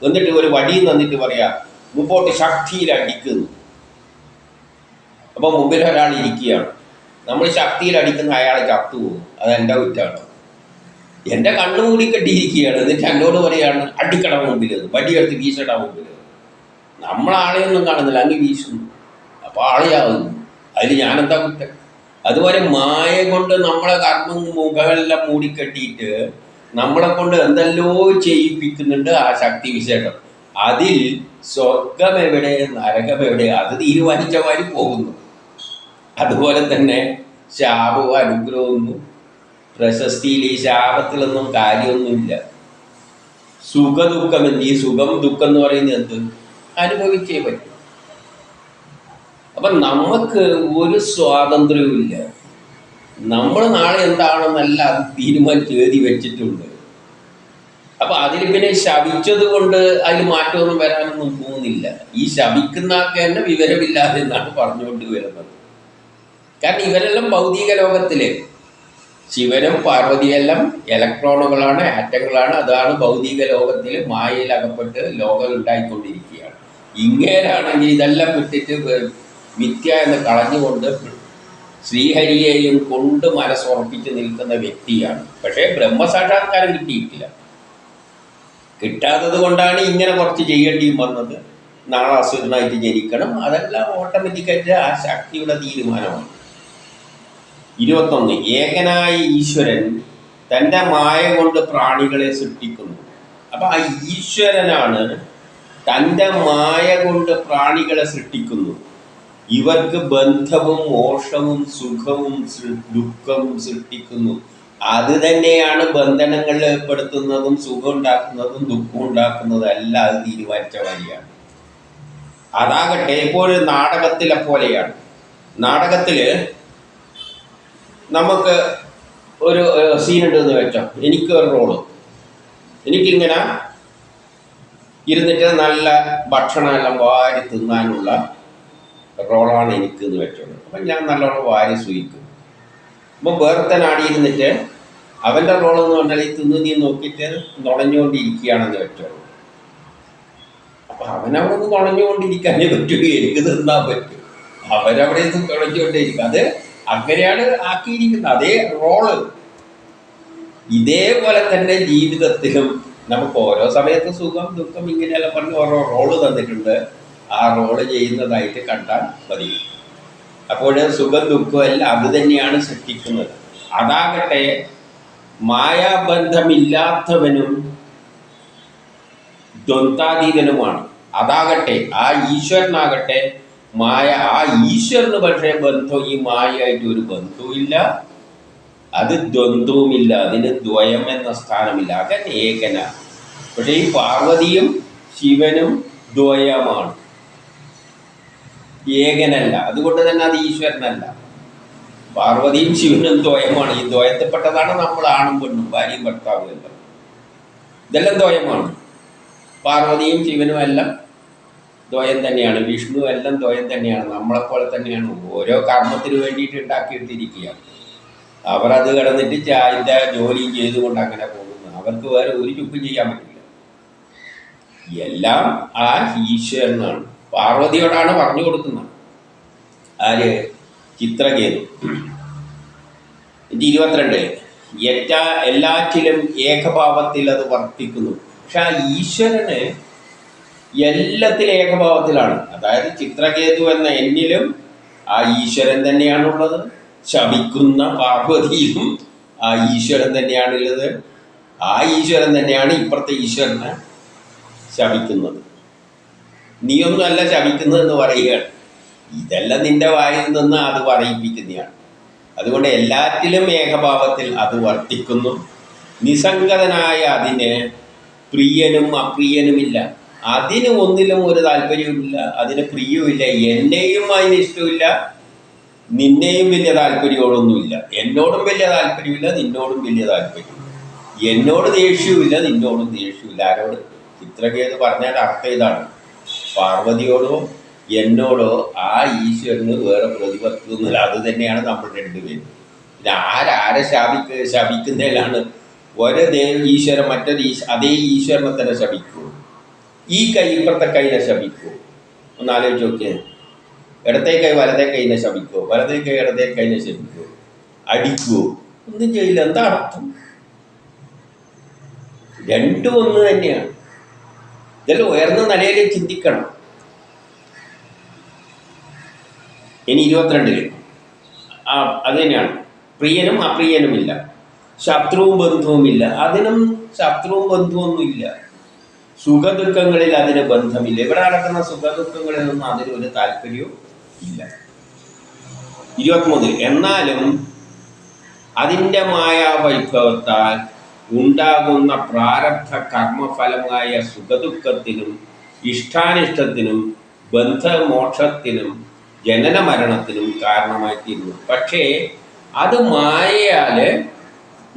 എന്നിട്ട് ഒരു വടി തന്നിട്ട് പറയാ മുമ്പോട്ട് ശക്തിയിൽ അടിക്കുന്നു. അപ്പം മുമ്പിൽ ഒരാൾ ഇരിക്കുകയാണ്, നമ്മൾ ശക്തിയിൽ അടിക്കുന്ന അയാളെ ചത്തുപോകും. അതെൻ്റെ കുറ്റാണ്. എൻ്റെ കണ്ണ് മൂടിക്കെട്ടിയിരിക്കുകയാണ്, എന്നിട്ട് എന്നോട് പറയാണ് അടിക്കട മുമ്പിൽ, വടിയെടുത്ത് വീശട മുമ്പിൽ. നമ്മളാളെയൊന്നും കാണുന്നില്ല, അങ്ങ് വീശുന്നു. അപ്പോൾ ആളെയാവുന്നു. അതിൽ ഞാനെന്താ കുറ്റം? അതുപോലെ മായ കൊണ്ട് നമ്മളെ കർമ്മം മുഖമെല്ലാം മൂടിക്കെട്ടിയിട്ട് നമ്മളെ കൊണ്ട് എന്തെല്ലോ ചെയ്യിപ്പിക്കുന്നുണ്ട് ആ ശക്തി വിശേഷം. അതിൽ സ്വർഗം എവിടെ, നരകം എവിടെ, അത് തീരുമാനിച്ചമാര് പോകുന്നു. അതുപോലെ തന്നെ ശാപവും അനുഗ്രഹമൊന്നും, പ്രശസ്തിയിൽ ഈ ശാപത്തിലൊന്നും കാര്യമൊന്നുമില്ല. സുഖദുഃഖം എന്ത്? ഈ സുഖം ദുഃഖം എന്ന് പറയുന്നത് എന്ത്? അനുഭവിച്ചേ പറ്റും. അപ്പം നമുക്ക് ഒരു സ്വാതന്ത്ര്യവും ഇല്ല. നമ്മൾ നാളെ എന്താണെന്നല്ല അത് തീരുമാനിച്ച് എഴുതി വെച്ചിട്ടുണ്ട്. അപ്പം അതിൽ പിന്നെ ശപിച്ചത് കൊണ്ട് അതിൽ മാറ്റമൊന്നും വരാനൊന്നും പോകുന്നില്ല. ഈ ശപിക്കുന്ന ആൾക്ക് തന്നെ വിവരമില്ലാതെ എന്നാണ് പറഞ്ഞുകൊണ്ട് വരുന്നത്. കാരണം ഇവരെല്ലാം ഭൗതിക ലോകത്തിലെ ശിവനും പാർവതിയെല്ലാം ഇലക്ട്രോണുകളാണ്, ആറ്റങ്ങളാണ്. അതാണ് ഭൗതിക ലോകത്തിൽ മായയിൽ അകപ്പെട്ട് ലോകം ഉണ്ടായിക്കൊണ്ടിരിക്കുകയാണ്. ഇങ്ങേരാണെങ്കിൽ ഇതെല്ലാം വിട്ടിട്ട് മിഥ്യ എന്ന് കളഞ്ഞുകൊണ്ട് ശ്രീഹരിയെയും കൊണ്ട് മനസ്സുറപ്പിച്ച് നിൽക്കുന്ന വ്യക്തിയാണ്. പക്ഷേ ബ്രഹ്മസാക്ഷാത്കാരം കിട്ടിയിട്ടില്ല. കിട്ടാത്തത് കൊണ്ടാണ് ഇങ്ങനെ കുറച്ച് ചെയ്യേണ്ടിയും വന്നത്. നാളെ അസുരനായിട്ട് ജനിക്കണം. അതെല്ലാം ഓട്ടോമാറ്റിക്കായിട്ട് ആ ശക്തിയുടെ തീരുമാനമാണ്. 21 ഏകനായ ഈശ്വരൻ തൻ്റെ മായ കൊണ്ട് പ്രാണികളെ സൃഷ്ടിക്കുന്നു. അപ്പം ആ ഈശ്വരനാണ് തൻ്റെ മായ കൊണ്ട് പ്രാണികളെ സൃഷ്ടിക്കുന്നു. ഇവർക്ക് ബന്ധവും മോക്ഷവും സുഖവും ദുഃഖവും സൃഷ്ടിക്കുന്നു. അത് തന്നെയാണ് ബന്ധനങ്ങളിൽ ഏർപ്പെടുത്തുന്നതും സുഖം ഉണ്ടാക്കുന്നതും ദുഃഖം ഉണ്ടാക്കുന്നതും എല്ലാം അത് തീരുമാനിച്ച വഴിയാണ്. അതാകട്ടെ ഇപ്പോഴും നാടകത്തിലെ പോലെയാണ്. നാടകത്തിൽ നമുക്ക് ഒരു സീനുണ്ടെന്ന് വെച്ചോ, എനിക്ക് ഒരു റോള്, എനിക്കിങ്ങനെ ഇരുന്നിട്ട് നല്ല ഭക്ഷണമെല്ലാം വാരി തിന്നാനുള്ള റോളാണ് എനിക്കെന്ന് വെച്ചോളൂ. അപ്പം ഞാൻ നല്ലോണം വാരി സൂയിക്കും. അപ്പം വേറെ ആടിയിരുന്നിട്ട് അവൻ്റെ റോളെന്ന് പറഞ്ഞാൽ ഈ തിന്ന് നീ നോക്കിയിട്ട് നുണഞ്ഞുകൊണ്ടിരിക്കുകയാണെന്ന് വെച്ചോളൂ. അപ്പം അവനവിടെ നിന്ന് നുണഞ്ഞുകൊണ്ടിരിക്കാനേ പറ്റൂ, എനിക്ക് തിന്നാൻ പറ്റും. അവരവിടെ നിന്ന് നുണഞ്ഞുകൊണ്ടേയിരിക്കും. അത് അങ്ങനെയാണ് ആക്കിയിരിക്കുന്നത്, അതേ റോള്. ഇതേപോലെ തന്നെ ജീവിതത്തിലും നമുക്ക് ഓരോ സമയത്ത് സുഖം ദുഃഖം ഇങ്ങനെയെല്ലാം പറഞ്ഞ് ഓരോ റോള് തന്നിട്ടുണ്ട്. ആ റോള് ചെയ്യുന്നതായിട്ട് കണ്ടാൽ മതി. അപ്പോൾ സുഖം ദുഃഖം എല്ലാം അത് തന്നെയാണ് സൃഷ്ടിക്കുന്നത്. അതാകട്ടെ മായാബന്ധമില്ലാത്തവനും ദ്വന്ദ്വാതീതനുമാണ്. അതാകട്ടെ ആ ഈശ്വരനാകട്ടെ മായ, ആ ഈശ്വരന് പക്ഷേ ബന്ധം ഈ മായയായിട്ട് ഒരു ബന്ധവുമില്ല, അത് ദ്വന്ദ്വുമില്ല, അതിന് ദ്വയം എന്ന സ്ഥാനമില്ല. അകൻ ഏകനാണ്. പക്ഷേ ഈ പാർവതിയും ശിവനും ദ്വയമാണ്, ഏകനല്ല. അതുകൊണ്ട് തന്നെ അത് ഈശ്വരനല്ല. പാർവതിയും ശിവനും ദ്വയമാണ്. ഈ ദ്വയത്തിൽപ്പെട്ടതാണ് നമ്മൾ ആണും പെണ്ണും, ഭാര്യയും ഭർത്താവും എല്ലാം. ഇതെല്ലാം ദ്വയമാണ്. പാർവതിയും ശിവനും എല്ലാം ദ്വയം തന്നെയാണ്. വിഷ്ണു എല്ലാം ദ്വയം തന്നെയാണ്. നമ്മളെപ്പോലെ തന്നെയാണ്. ഓരോ കർമ്മത്തിന് വേണ്ടിയിട്ട് ഉണ്ടാക്കിയെടുത്തിരിക്കുകയാണ്. അവർ അത് കിടന്നിട്ട് അതിൻ്റെ ജോലിയും ചെയ്തുകൊണ്ട് അങ്ങനെ പോകുന്നു. അവർക്ക് വേറെ ഒരു ചുക്കും ചെയ്യാൻ പറ്റില്ല. എല്ലാം ആ ഈശ്വരനാണ്. പാർവതിയോടാണ് പറഞ്ഞു കൊടുക്കുന്നത്. ആര്? ചിത്രകേതു. 22 എല്ലാറ്റിലും ഏകഭാവത്തിൽ അത് വർത്തിക്കുന്നു. പക്ഷെ ആ ഈശ്വരന് എല്ലാത്തിലും ഏകഭാവത്തിലാണ്. അതായത് ചിത്രകേതു എന്ന എന്നിലും ആ ഈശ്വരൻ തന്നെയാണുള്ളത്. ശപിക്കുന്ന പാർവതിയിലും ആ ഈശ്വരൻ തന്നെയാണുള്ളത്. ആ ഈശ്വരൻ തന്നെയാണ് ഇപ്പുറത്തെ ഈശ്വരനെ ശപിക്കുന്നത്. നീയൊന്നുമല്ല ശപിക്കുന്നതെന്ന് പറയുകയാണ്. ഇതെല്ലാം നിന്റെ വായിൽ നിന്ന് അത് പറയിപ്പിക്കുന്നതാണ്. അതുകൊണ്ട് എല്ലാറ്റിലും ഏകഭാവത്തിൽ അത് വർത്തിക്കുന്നു. നിസ്സംഗതനായ അതിന് പ്രിയനും അപ്രിയനുമില്ല. അതിന് ഒന്നിലും ഒരു താല്പര്യവുമില്ല, അതിന് പ്രിയവുമില്ല. എന്നെയും അതിന് ഇഷ്ടമില്ല, നിന്നെയും വലിയ താല്പര്യമൊന്നുമില്ല. എന്നോടും വലിയ താല്പര്യമില്ല, നിന്നോടും വലിയ താല്പര്യമില്ല. എന്നോട് ദേഷ്യവുമില്ല, നിന്നോടും ദേഷ്യമില്ല. ആരോട്? ചിത്രകേതു പറഞ്ഞാൽ അർത്ഥം ഇതാണ്. പാർവതിയോടോ എന്നോടോ ആ ഈശ്വരന് വേറെ പ്രതിപത്തൊന്നുമില്ല. അത് തന്നെയാണ് നമ്മൾ രണ്ടുപേരും. പിന്നെ ആരെ ശപിക്കുന്നതിലാണ്? ഒരു ഈശ്വരൻ മറ്റൊരു അതേ ഈശ്വരനെ തന്നെ ശപിക്കുമോ? ഈ കൈ ഇപ്പുറത്തെ കൈനെ ശപിക്കുമോ? ഒന്ന് ആലോചിച്ച് നോക്കിയേ. ഇടത്തെ കൈ വലത്തെ കൈനെ ശപിക്കുമോ? വലത്തെ കൈ ഇടത്തെ കൈനെ ശപിക്കുമോ? അടിക്കുമോ? ഒന്നും ചെയ്യില്ല. എന്താ അർത്ഥം? രണ്ടും ഒന്ന് തന്നെയാണ്. ഇതെല്ലാം ഉയർന്ന നിലയിൽ ചിന്തിക്കണം. ഇനി 22 അത് തന്നെയാണ്. പ്രിയനും അപ്രിയനുമില്ല, ശത്രുവും ബന്ധവുമില്ല. അതിനും ശത്രുവും ബന്ധുവൊന്നുമില്ല. സുഖദുഃഖങ്ങളിൽ അതിന് ബന്ധമില്ല. ഇവിടെ നടക്കുന്ന സുഖദുഃഖങ്ങളിലൊന്നും അതിനൊരു താല്പര്യവും ഇല്ല. 23 എന്നാലും അതിൻ്റെ മായാവൈഭവത്താൽ ഉണ്ടാകുന്ന പ്രാരബ്ധ കർമ്മഫലമായ സുഖദുഃഖത്തിനും ഇഷ്ടാനിഷ്ടത്തിനും ബന്ധമോക്ഷത്തിനും ജനന മരണത്തിനും കാരണമായിത്തീരുന്നു. പക്ഷേ അത് മായയാൽ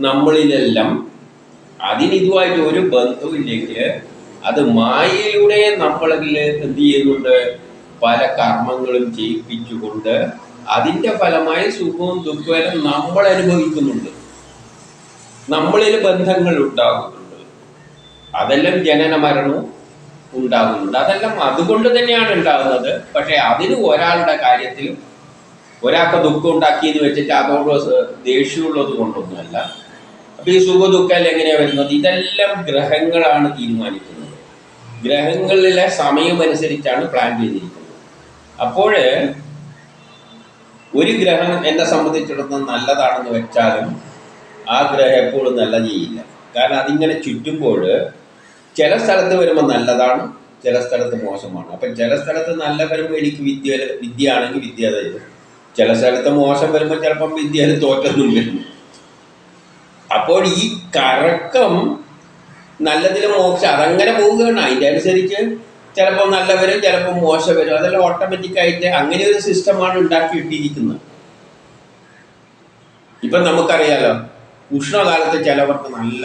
നമ്മളിലെല്ലാം അതിനിതുമായിട്ട് ഒരു ബന്ധമില്ലെങ്കിൽ അത് മായയിലൂടെ നമ്മളിൽ എന്ത് ചെയ്യുന്നുണ്ട്? പല കർമ്മങ്ങളും ചെയ്യിപ്പിച്ചുകൊണ്ട് അതിൻ്റെ ഫലമായി സുഖവും ദുഃഖവും നമ്മൾ അനുഭവിക്കുന്നുണ്ട്. നമ്മളിൽ ബന്ധങ്ങൾ ഉണ്ടാകുന്നുണ്ട്. അതെല്ലാം ജനന മരണവും ഉണ്ടാകുന്നുണ്ട്. അതെല്ലാം അതുകൊണ്ട് തന്നെയാണ് ഉണ്ടാകുന്നത്. പക്ഷേ അതിന് ഒരാളുടെ കാര്യത്തിൽ ഒരാൾക്ക് ദുഃഖം ഉണ്ടാക്കിയെന്ന് വെച്ചിട്ട് അതോട് ദേഷ്യമുള്ളത് കൊണ്ടൊന്നുമല്ല. അപ്പോൾ ഈ സുഖ ദുഃഖം എങ്ങനെയാണ് വരുന്നത്? ഇതെല്ലാം ഗ്രഹങ്ങളാണ് തീരുമാനിക്കുന്നത്. ഗ്രഹങ്ങളിലെ സമയമനുസരിച്ചാണ് പ്ലാൻ ചെയ്തിരിക്കുന്നത്. അപ്പോൾ ഒരു ഗ്രഹം എന്നെ സംബന്ധിച്ചിടത്തോളം നല്ലതാണെന്ന് വെച്ചാലും ആ ഗ്രഹം എപ്പോഴും നല്ല ചെയ്യില്ല. കാരണം അതിങ്ങനെ ചുറ്റുമ്പോൾ ചില സ്ഥലത്ത് വരുമ്പോൾ നല്ലതാണ്, ചില സ്ഥലത്ത് മോശമാണ്. അപ്പം ചില സ്ഥലത്ത് നല്ല വരുമ്പോൾ എനിക്ക് വിദ്യ ആണെങ്കിൽ വിദ്യ തരും. ചില സ്ഥലത്ത് മോശം വരുമ്പോൾ ചിലപ്പം വിദ്യയിൽ തോറ്റൊന്നും വരും. അപ്പോൾ ഈ കറക്കം നല്ലതിലും മോശം അതങ്ങനെ പോവുകയാണ്. അതിൻ്റെ അനുസരിച്ച് ചിലപ്പോൾ നല്ല വരും, ചിലപ്പോൾ മോശം വരും. അതെല്ലാം ഓട്ടോമാറ്റിക്കായിട്ട് അങ്ങനെ ഒരു സിസ്റ്റമാണ് ഉണ്ടാക്കിയിട്ടിരിക്കുന്നത്. ഇപ്പം നമുക്കറിയാലോ, ഉഷ്ണകാലത്ത് ചിലവർക്ക് നല്ല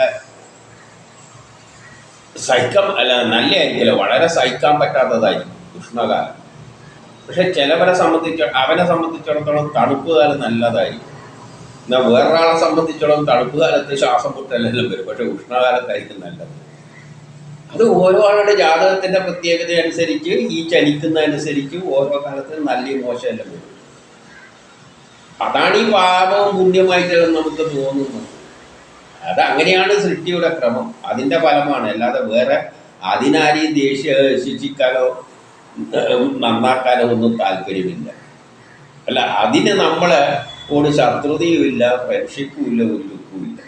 നല്ല ആയിരിക്കില്ല, വളരെ സഹിക്കാൻ പറ്റാത്തതായിരിക്കും ഉഷ്ണകാലം. പക്ഷെ ചിലവരെ അവനെ സംബന്ധിച്ചിടത്തോളം തണുപ്പ് കാലം നല്ലതായിരിക്കും. എന്നാൽ വേറൊരാളെ സംബന്ധിച്ചിടത്തോളം തണുപ്പ് കാലത്ത് ശ്വാസം മുട്ടലെല്ലാം വരും, പക്ഷെ ഉഷ്ണകാലത്തായിരിക്കും നല്ലത്. അത് ഓരോ ആളുടെ ജാതകത്തിൻ്റെ പ്രത്യേകത അനുസരിച്ച് ഈ ചലിക്കുന്നതനുസരിച്ച് ഓരോ കാലത്തും നല്ല മോശമെല്ലാം വരും. അതാണ് ഈ പാപവും പുണ്യമായിട്ട് നമുക്ക് തോന്നുന്നത്. അതങ്ങനെയാണ് സൃഷ്ടിയുടെ ക്രമം. അതിൻ്റെ ഫലമാണ്. അല്ലാതെ വേറെ അതിനാരെയും ശിക്ഷിക്കാനോ നന്നാക്കാനോ ഒന്നും താല്പര്യമില്ല. അല്ല, അതിന് നമ്മളോട് ശത്രുതയുമില്ല, ഫ്രണ്ട്ഷിപ്പും ഇല്ല, ഒരു ദുഃഖവുമില്ല.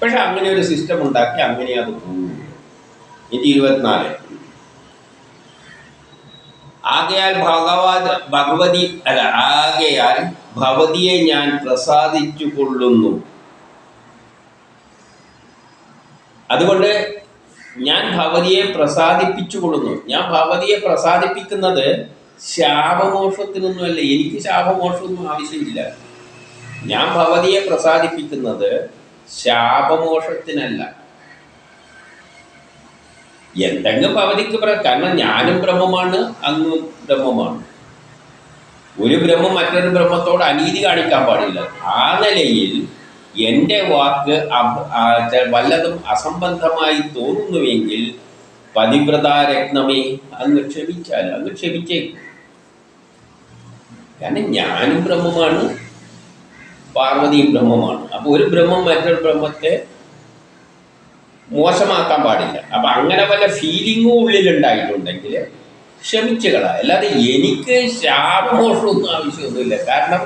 പക്ഷെ അങ്ങനെ ഒരു സിസ്റ്റം ഉണ്ടാക്കി അങ്ങനെ അത് പോകും. ഇനി 24 ആകയാൽ ഭഗവതിയെ ഞാൻ പ്രസാദിച്ചു കൊള്ളുന്നു. അതുകൊണ്ട് ഞാൻ ഭഗവതിയെ പ്രസാദിപ്പിച്ചു കൊള്ളുന്നു. ഞാൻ ഭഗവതിയെ പ്രസാദിപ്പിക്കുന്നത് ശാപമോക്ഷത്തിനൊന്നുമല്ല. എനിക്ക് ശാപമോക്ഷമൊന്നും ആവശ്യമില്ല. ഞാൻ ഭവതിയെ പ്രസാദിപ്പിക്കുന്നത് ശാപമോക്ഷത്തിനല്ല. എന്തെങ്കിലും ഭവതിക്ക് കാരണം ഞാനും ബ്രഹ്മമാണ്, അങ്ങും ബ്രഹ്മമാണ്. ഒരു ബ്രഹ്മം മറ്റൊരു ബ്രഹ്മത്തോട് അനീതി കാണിക്കാൻ പാടില്ല. ആ നിലയിൽ എൻ്റെ വാക്ക് വല്ലതും അസംബന്ധമായി തോന്നുന്നുവെങ്കിൽ പതിവ്രതാരത്നമേ അങ്ങ് ക്ഷമിച്ചാൽ അങ്ങ് ക്ഷമിച്ചേക്കും. കാരണം ഞാനും ബ്രഹ്മമാണ്, പാർവതിയും ബ്രഹ്മമാണ്. അപ്പോൾ ഒരു ബ്രഹ്മം മറ്റൊരു ബ്രഹ്മത്തെ മോശമാക്കാൻ പാടില്ല. അപ്പം അങ്ങനെ വല്ല ഫീലിങ്ങും ഉള്ളിലുണ്ടായിട്ടുണ്ടെങ്കിൽ ക്ഷമിച്ചു കളാം. അല്ലാതെ എനിക്ക് ശാപമോഷമൊന്നും ആവശ്യമൊന്നുമില്ല. കാരണം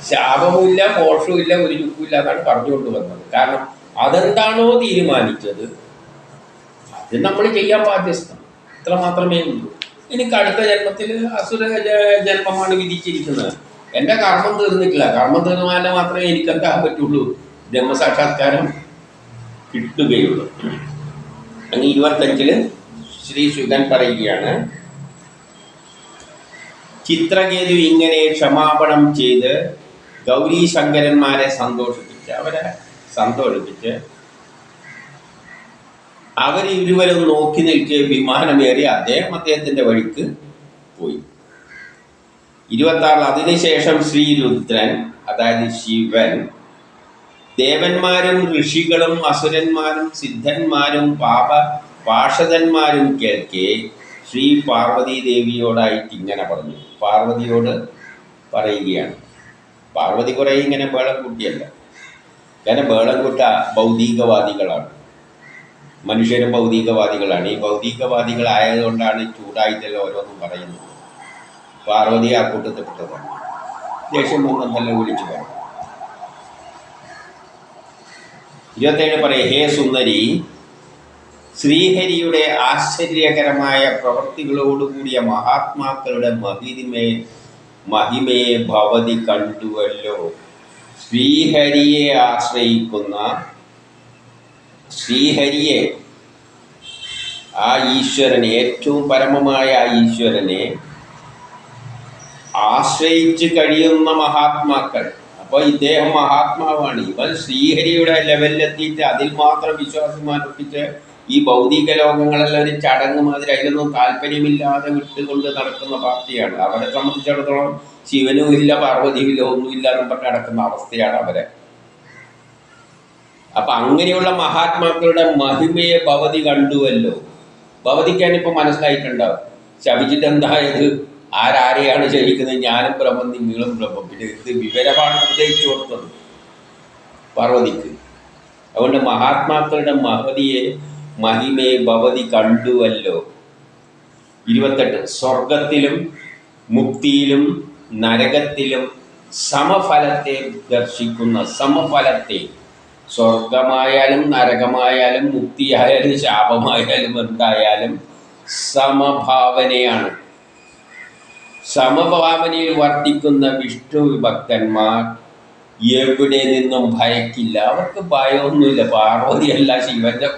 ശാപമില്ല, മോക്ഷമില്ല, ഒരു ചുക്കുമില്ല എന്നാണ് പറഞ്ഞുകൊണ്ട് വന്നത്. കാരണം അതെന്താണോ തീരുമാനിച്ചത് അത് നമ്മൾ ചെയ്യാൻ ബാധ്യസ്ഥം. ഇത്ര മാത്രമേ ഉള്ളൂ. എനിക്ക് അടുത്ത ജന്മത്തിൽ അസുര ജന്മമാണ് വിധിച്ചിരിക്കുന്നത്. എൻ്റെ കർമ്മം തീർന്നിട്ടില്ല. കർമ്മം തീർന്നാൽ മാത്രമേ എനിക്കെന്താൻ പറ്റുള്ളൂ, ബ്രഹ്മസാക്ഷാത്കാരം കിട്ടുകയുള്ളൂ. അങ്ങ് 25 ശ്രീ ശുഗൻ പറയുകയാണ്, ചിത്രകേതു ഇങ്ങനെ ക്ഷമാപണം ചെയ്ത് ഗൗരി ശങ്കരന്മാരെ അവരെ സന്തോഷിപ്പിച്ച് അവരിരുവരും നോക്കി നിൽക്കെ വിമാനമേറി അദ്ദേഹത്തിൻ്റെ വഴിക്ക് പോയി. 26 അതിനുശേഷം ശ്രീരുദ്രൻ, അതായത് ശിവൻ, ദേവന്മാരും ഋഷികളും അസുരന്മാരും സിദ്ധന്മാരും പാർഷദന്മാരും കേൾക്കെ ശ്രീ പാർവതി ദേവിയോടായിട്ട് ഇങ്ങനെ പറഞ്ഞു. പാർവതിയോട് പറയുകയാണ്. പാർവതി കുറേ ഇങ്ങനെ ബേളം കൂട്ടിയല്ല. കാരണം ബേളം കൂട്ട ഭൗതികവാദികളാണ്. മനുഷ്യരും ഭൗതികവാദികളാണ്. ഈ ഭൗതികവാദികളായതുകൊണ്ടാണ് ചൂടായിട്ടെല്ലാം ഓരോന്നും പറയുന്നത്. പാർവതി ആ കൂട്ടത്തിൽപ്പെട്ടതാണ്. ദേഷ്യം ഒന്നെല്ലാം വിളിച്ചു പറഞ്ഞു. 27 പറയും, ഹേ സുന്ദരി, ശ്രീഹരിയുടെ ആശ്ചര്യകരമായ പ്രവൃത്തികളോടുകൂടിയ മഹാത്മാക്കളുടെ മഹിമയെ ഭവതി കണ്ടുവല്ലോ. ശ്രീഹരിയെ ആശ്രയിക്കുന്ന, ശ്രീഹരിയെ, ആ ഈശ്വരനെ, ഏറ്റവും പരമമായ ആ ഈശ്വരനെ ആശ്രയിച്ച് കഴിയുന്ന മഹാത്മാക്കൾ. അപ്പോൾ ഇദ്ദേഹം മഹാത്മാവാണ്. ഇവൻ ശ്രീഹരിയുടെ ലെവലിലെത്തിയിട്ട് അതിൽ മാത്രം വിശ്വാസം അർപ്പിച്ച് ഈ ഭൗതിക ലോകങ്ങളെല്ലാം ഒരു ചടങ്ങ് മാതിരി അതിലൊന്നും താല്പര്യമില്ലാതെ വിട്ടുകൊണ്ട് നടക്കുന്ന പാർട്ടിയാണ്. അവരെ സംബന്ധിച്ചിടത്തോളം ശിവനും ഇല്ല, പാർവതിയും ഇല്ല, ഒന്നുമില്ല എന്ന് പറഞ്ഞ് നടക്കുന്ന അവസ്ഥയാണ് അവരെ. അപ്പം അങ്ങനെയുള്ള മഹാത്മാക്കളുടെ മഹിമയെ ഭവതി കണ്ടുവല്ലോ. ഭവതിക്കാനിപ്പോൾ മനസ്സിലായിട്ടുണ്ടാവും ശപിച്ചിട്ട് എന്തായത്, ആരാരെയാണ് ജയിക്കുന്നത്, ഞാനും ബ്രഹ്മം നിങ്ങളും ബ്രഹ്മം. പിന്നെ ഇത് വിവരമാണ് ഉപദേശിച്ചു കൊടുത്തത് പാർവതിക്ക്. അതുകൊണ്ട് മഹാത്മാക്കളുടെ മഹിമയെ ഭവതി കണ്ടുവല്ലോ. 28 സ്വർഗത്തിലും മുക്തിയിലും നരകത്തിലും സമഫലത്തെ ദർശിക്കുന്ന, സമഫലത്തെ, സ്വർഗമായാലും നരകമായാലും മുക്തിയായാലും ശാപമായാലും എന്തായാലും സമഭാവനയാണ്. സമഭാവനയിൽ വർത്തിക്കുന്ന വിഷ്ണു ഭക്തന്മാർ എവിടെ നിന്നും ഭയക്കില്ല. അവർക്ക് ഭയമൊന്നുമില്ല. പാർവതിയല്ല ശിവന്റെ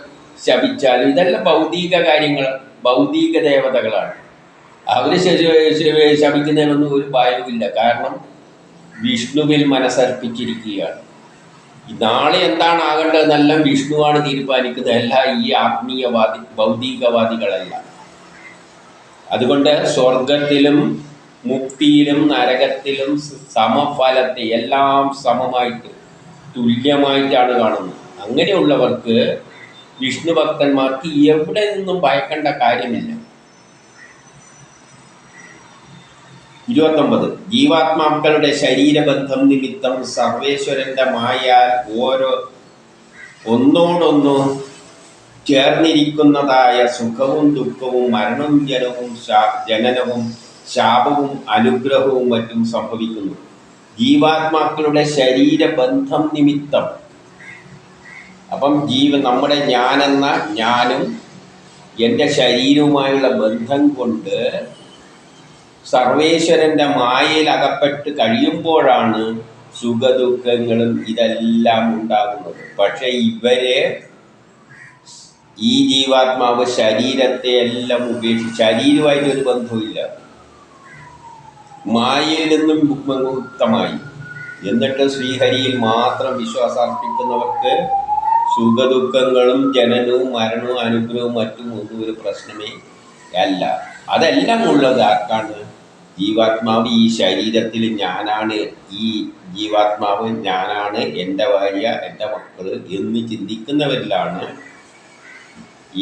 ശപിച്ചാലും ഇതെല്ലാം ഭൗതിക കാര്യങ്ങൾ, ഭൗതിക ദേവതകളാണ്. അവർ ശപിക്കുന്നതിനൊന്നും ഒരു ഭയവുമില്ല. കാരണം വിഷ്ണുവിൽ മനസ്സർപ്പിച്ചിരിക്കുകയാണ്. നാളെ എന്താണ് ആകേണ്ടതെന്നെല്ലാം വിഷ്ണുവാണ് തീരുമാനിക്കുന്നത്, അല്ല ഈ ഭൗതികവാദികളല്ല. അതുകൊണ്ട് സ്വർഗത്തിലും മുക്തിയിലും നരകത്തിലും സമഫലത്തെ, എല്ലാം സമമായിട്ട് തുല്യമായിട്ടാണ് കാണുന്നത്. അങ്ങനെയുള്ളവർക്ക്, വിഷ്ണു ഭക്തന്മാർക്ക് എവിടെ നിന്നും ഭയക്കേണ്ട കാര്യമില്ല. 29 ജീവാത്മാക്കളുടെ ശരീരബന്ധം നിമിത്തം സർവേശ്വരന്റെ മായാൽ ഒന്നോടൊന്നു ചേർന്നിരിക്കുന്നതായ സുഖവും ദുഃഖവും മരണവും ജനനവും ശാപവും അനുഗ്രഹവും മറ്റും സംഭവിക്കുന്നു. ജീവാത്മാക്കളുടെ ശരീരബന്ധം നിമിത്തം. അപ്പം നമ്മുടെ ഞാനും എൻ്റെ ശരീരവുമായുള്ള ബന്ധം കൊണ്ട് സർവേശ്വരൻ്റെ മായയിൽ അകപ്പെട്ട് കഴിയുമ്പോഴാണ് സുഖദുഃഖങ്ങളും ഇതെല്ലാം ഉണ്ടാകുന്നത്. പക്ഷെ ഈ ജീവാത്മാവ് ശരീരത്തെ എല്ലാം ഉപേക്ഷിച്ച്, ശരീരമായിട്ടൊരു ബന്ധവുമില്ല. മായയിൽ നിന്നും മുക്തമായി. എന്നിട്ട് ശ്രീഹരിയിൽ മാത്രം വിശ്വാസം അർപ്പിക്കുന്നവർക്ക് സുഖദുഃഖങ്ങളും ജനനവും മരണവും അനുഗ്രഹവും മറ്റും ഒന്നും ഒരു പ്രശ്നമേ അല്ല. അതെല്ലാം ഉള്ളത് ആർക്കാണ്? ജീവാത്മാവ് ഈ ശരീരത്തിൽ ഞാനാണ്, ഈ ജീവാത്മാവ് ഞാനാണ്, എൻ്റെ ഭാര്യ, എൻ്റെ മക്കൾ എന്ന് ചിന്തിക്കുന്നവരിലാണ്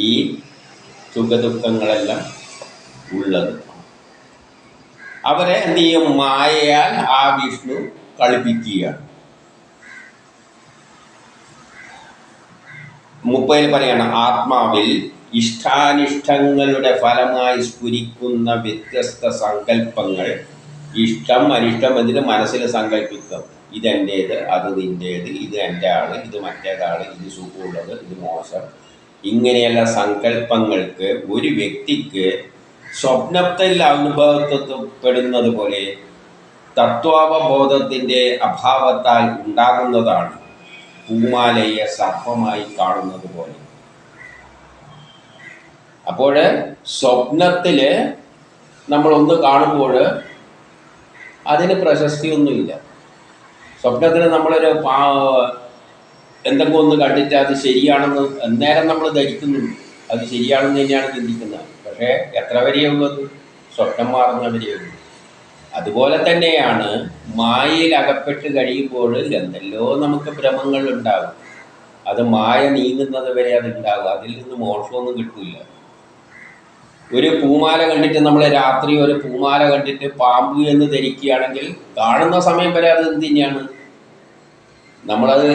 ഈ സുഖദുഃഖങ്ങളെല്ലാം ഉള്ളത്. അവരെ എന്ത് ചെയ്യും? മായയാൽ ആ വിഷ്ണു കളിപ്പിക്കുകയാണ്. 30 പറയണം, ആത്മാവിൽ ഇഷ്ടാനിഷ്ടങ്ങളുടെ ഫലമായി സ്ഫുരിക്കുന്ന വ്യത്യസ്ത സങ്കല്പങ്ങൾ, ഇഷ്ടം അനിഷ്ടം എന്നതിന് മനസ്സിൽ സങ്കല്പിക്കാം. ഇതെൻ്റേത്, അത് നിൻ്റേത്, ഇത് എൻ്റെ ആള്, ഇത് മറ്റേതാള്, ഇത് സുഖമുള്ളത്, ഇത് മോശം. ഇങ്ങനെയുള്ള സങ്കല്പങ്ങൾക്ക് ഒരു വ്യക്തിക്ക് സ്വപ്നത്തിൽ അനുഭവപ്പെടുന്നത് പോലെ തത്വാവബോധത്തിൻ്റെ അഭാവത്താൽ ഉണ്ടാകുന്നതാണ് പൂമാലയെ സർപ്പമായി കാണുന്നത് പോലെ. അപ്പോൾ സ്വപ്നത്തിൽ നമ്മളൊന്ന് കാണുമ്പോൾ അതിന് പ്രശസ്തിയൊന്നുമില്ല. സ്വപ്നത്തിൽ നമ്മളൊരു എന്തെങ്കിലും ഒന്ന് കണ്ടിട്ട് അത് ശരിയാണെന്ന് അന്നേരം നമ്മൾ ധരിക്കുന്നുണ്ട്, അത് ശരിയാണെന്ന് തന്നെയാണ് ചിന്തിക്കുന്നത്. പക്ഷേ എത്ര വരെയുള്ളൂ? അത് സ്വപ്നം മാറുന്ന വരെയുള്ളൂ. അതുപോലെ തന്നെയാണ് മായയിൽ അകപ്പെട്ട് കഴിയുമ്പോൾ എന്തെല്ലോ നമുക്ക് ഭ്രമങ്ങൾ ഉണ്ടാകും. അത് മായ നീങ്ങുന്നത് വരെ അതുണ്ടാകും. അതിൽ നിന്ന് മോക്ഷമൊന്നും കിട്ടില്ല. ഒരു പൂമാല കണ്ടിട്ട് നമ്മൾ രാത്രി ഒരു പൂമാല കണ്ടിട്ട് പാമ്പ് എന്ന് ധരിക്കുകയാണെങ്കിൽ കാണുന്ന സമയം വരെ അത് എന്ത് തന്നെയാണ്? നമ്മളത്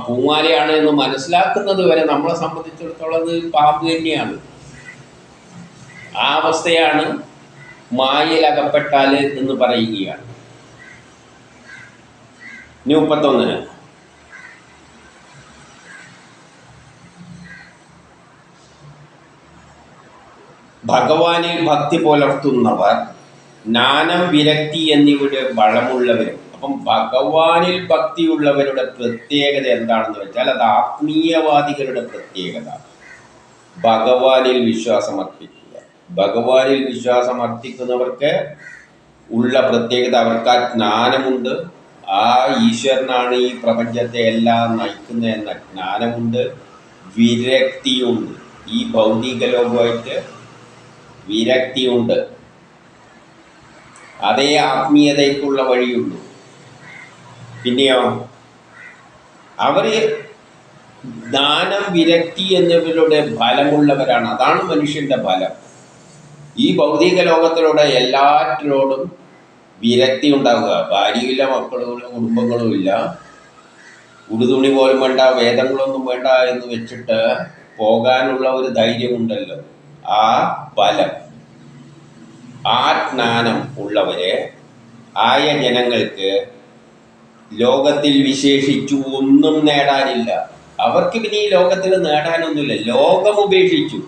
പൂമാലയാണ് എന്ന് മനസ്സിലാക്കുന്നത് വരെ നമ്മളെ സംബന്ധിച്ചിടത്തോളം അത് പാമ്പ് തന്നെയാണ്. ആ അവസ്ഥയാണ് മായയിൽ അകപ്പെട്ടാൽ എന്ന് പറയുകയാണ്. 31 ഭഗവാനിൽ ഭക്തി പുലർത്തുന്നവർ ജ്ഞാനം, വിരക്തി എന്നിവയുടെ ബലമുള്ളവരും. അപ്പം ഭഗവാനിൽ ഭക്തിയുള്ളവരുടെ പ്രത്യേകത എന്താണെന്ന് വെച്ചാൽ അത് ആത്മീയവാദികളുടെ പ്രത്യേകത. ഭഗവാനിൽ വിശ്വാസം അർപ്പിക്കുക. ഭഗവാനിൽ വിശ്വാസം അർപ്പിക്കുന്നവർക്ക് ഉള്ള പ്രത്യേകത, അവർക്ക് ആ ജ്ഞാനമുണ്ട്. ആ ഈശ്വരനാണ് ഈ പ്രപഞ്ചത്തെ എല്ലാം നയിക്കുന്നത് എന്ന ജ്ഞാനമുണ്ട്. വിരക്തിയുണ്ട്. ഈ ഭൗതിക ലോകമായിട്ട് വിരക്തിയുണ്ട്. അതേ ആത്മീയതയ്ക്കുള്ള വഴിയുള്ളൂ. പിന്നെയോ അവർ ജ്ഞാനം, വിരക്തി എന്നിവരുടെ ഫലമുള്ളവരാണ്. അതാണ് മനുഷ്യൻ്റെ ഫലം. ഈ ഭൗതിക ലോകത്തിലൂടെ എല്ലാറ്റിനോടും വിരക്തി ഉണ്ടാവുക. ഭാര്യയില്ല, മക്കളുമില്ല, കുടുംബങ്ങളുമില്ല, ഉടുതുണി പോലും വേണ്ട, വേദങ്ങളൊന്നും വേണ്ട എന്ന് വെച്ചിട്ട് പോകാനുള്ള ഒരു ധൈര്യമുണ്ടല്ലോ. ആ ബലം, ആ ജ്ഞാനം ഉള്ളവരെ ആയ ജനങ്ങൾക്ക് ലോകത്തിൽ വിശേഷിച്ചു ഒന്നും നേടാനില്ല. അവർക്ക് പിന്നെ ഈ ലോകത്തിൽ നേടാനൊന്നുമില്ല. ലോകം ഉപേക്ഷിച്ചു.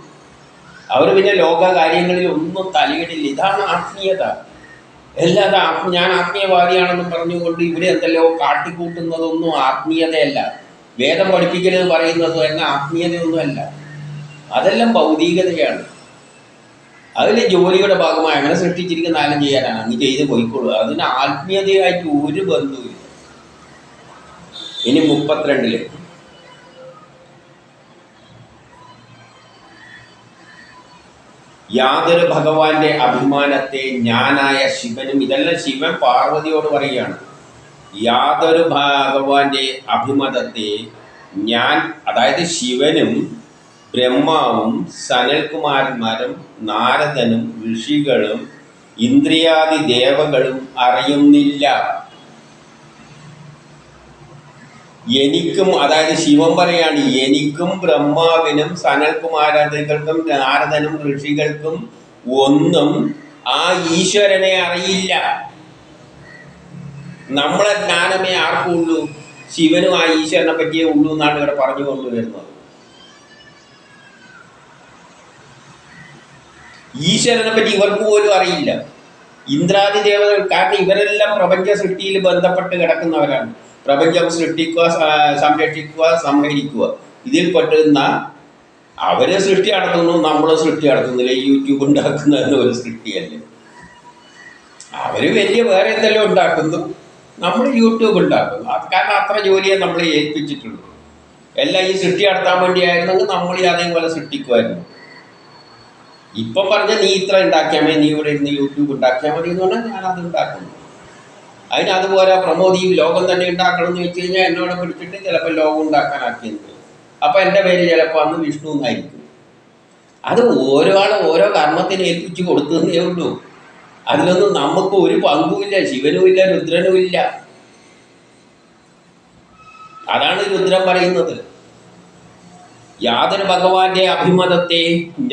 അവർ പിന്നെ ലോക കാര്യങ്ങളിൽ ഒന്നും തലയിടില്ല. ഇതാണ് ആത്മീയത. അല്ലാതെ ഞാൻ ആത്മീയവാദിയാണെന്നും പറഞ്ഞുകൊണ്ട് ഇവിടെ എന്തെല്ലോ കാട്ടിക്കൂട്ടുന്നതൊന്നും ആത്മീയതയല്ല. വേദം പഠിപ്പിക്കരുത് പറയുന്നത് എന്നെ ആത്മീയതയൊന്നുമല്ല. അതെല്ലാം ഭൗതികതയാണ്. അതിൽ ജോലിയുടെ ഭാഗമായി അങ്ങനെ സൃഷ്ടിച്ചിരിക്കുന്ന കാലം ചെയ്യാനാണ്, അങ്ങ് ചെയ്ത് പോയിക്കോളൂ. അതിന് ആത്മീയതയായിട്ട് ഒരു ബന്ധവുമില്ല. ഇനി 32 യാതൊരു ഭഗവാന്റെ അഭിമാനത്തെ ഞാനായ ശിവനും, ഇതെല്ലാം ശിവൻ പാർവതിയോട് പറയുകയാണ്, യാതൊരു ഭഗവാന്റെ അഭിമതത്തെ ഞാൻ, അതായത് ശിവനും ബ്രഹ്മാവും സനൽകുമാരന്മാരും നാരദനും ഋഷികളും ഇന്ദ്രിയാദി ദേവകളും അറിയുന്നില്ല. എനിക്കും, അതായത് ശിവൻ പറയാണ്, എനിക്കും ബ്രഹ്മാവിനും സനൽകുമാരാദികൾക്കും നാരദനും ഋഷികൾക്കും ഒന്നും ആ ഈശ്വരനെ അറിയില്ല. നമ്മളെ ജ്ഞാനമേ ആർക്കുള്ളൂ? ശിവനും ആ ഈശ്വരനെ പറ്റിയേ ഉള്ളൂ എന്നാണ് ഇവിടെ പറഞ്ഞു കൊണ്ടുവരുന്നത്. ഈശ്വരനെ പറ്റി ഇവർക്ക് പോലും അറിയില്ല. ഇന്ദ്രാദി ദേവതകൾ, കാരണം ഇവരെല്ലാം പ്രപഞ്ച സൃഷ്ടിയിൽ ബന്ധപ്പെട്ട് കിടക്കുന്നവരാണ്. പ്രപഞ്ചം സൃഷ്ടിക്കുക, സംരക്ഷിക്കുക, സംഹരിക്കുക, ഇതിൽ പെട്ടുന്ന അവരെ സൃഷ്ടി നടത്തുന്നു, നമ്മളെ സൃഷ്ടി നടത്തുന്നില്ല. യൂട്യൂബ് ഉണ്ടാക്കുന്ന ഒരു സൃഷ്ടിയല്ലേ. അവർ വലിയ വേറെ എന്തെല്ലാം ഉണ്ടാക്കുന്നു, നമ്മൾ യൂട്യൂബ് ഉണ്ടാക്കുന്നു. അത് കാരണം അത്ര ജോലിയെ നമ്മളെ ഏൽപ്പിച്ചിട്ടുള്ളൂ. എല്ലാം ഈ സൃഷ്ടി നടത്താൻ വേണ്ടിയായിരുന്നെങ്കിൽ നമ്മൾ ഈ അതേപോലെ സൃഷ്ടിക്കുമായിരുന്നു. ഇപ്പം പറഞ്ഞ നീ ഇത്ര ഉണ്ടാക്കിയാൽ മതി, നീ ഇവിടെ ഇരുന്ന് യൂട്യൂബ് ഉണ്ടാക്കിയാൽ മതി എന്ന് പറഞ്ഞാൽ ഞാനത് ഉണ്ടാക്കുന്നു. അതിന് അതുപോലെ പ്രമോദ് ഈ ലോകം തന്നെ ഉണ്ടാക്കണം എന്ന് വെച്ച് കഴിഞ്ഞാൽ എന്നോട് പിടിച്ചിട്ട് ചിലപ്പോൾ ലോകം ഉണ്ടാക്കാനാക്കിയെന്ന്. അപ്പം എൻ്റെ പേര് ചിലപ്പോൾ അന്ന് വിഷ്ണു എന്നായിരിക്കും. അത് ഓരോ ആളും ഓരോ കർമ്മത്തിന് ഏൽപ്പിച്ച് കൊടുത്തതേ ഉള്ളൂ. അതിലൊന്നും നമുക്ക് ഒരു പങ്കുമില്ല. ശിവനുമില്ല, രുദ്രനുമില്ല. അതാണ് രുദ്രൻ പറയുന്നത്. യാതൊരു ഭഗവാന്റെ അഭിമതത്തെ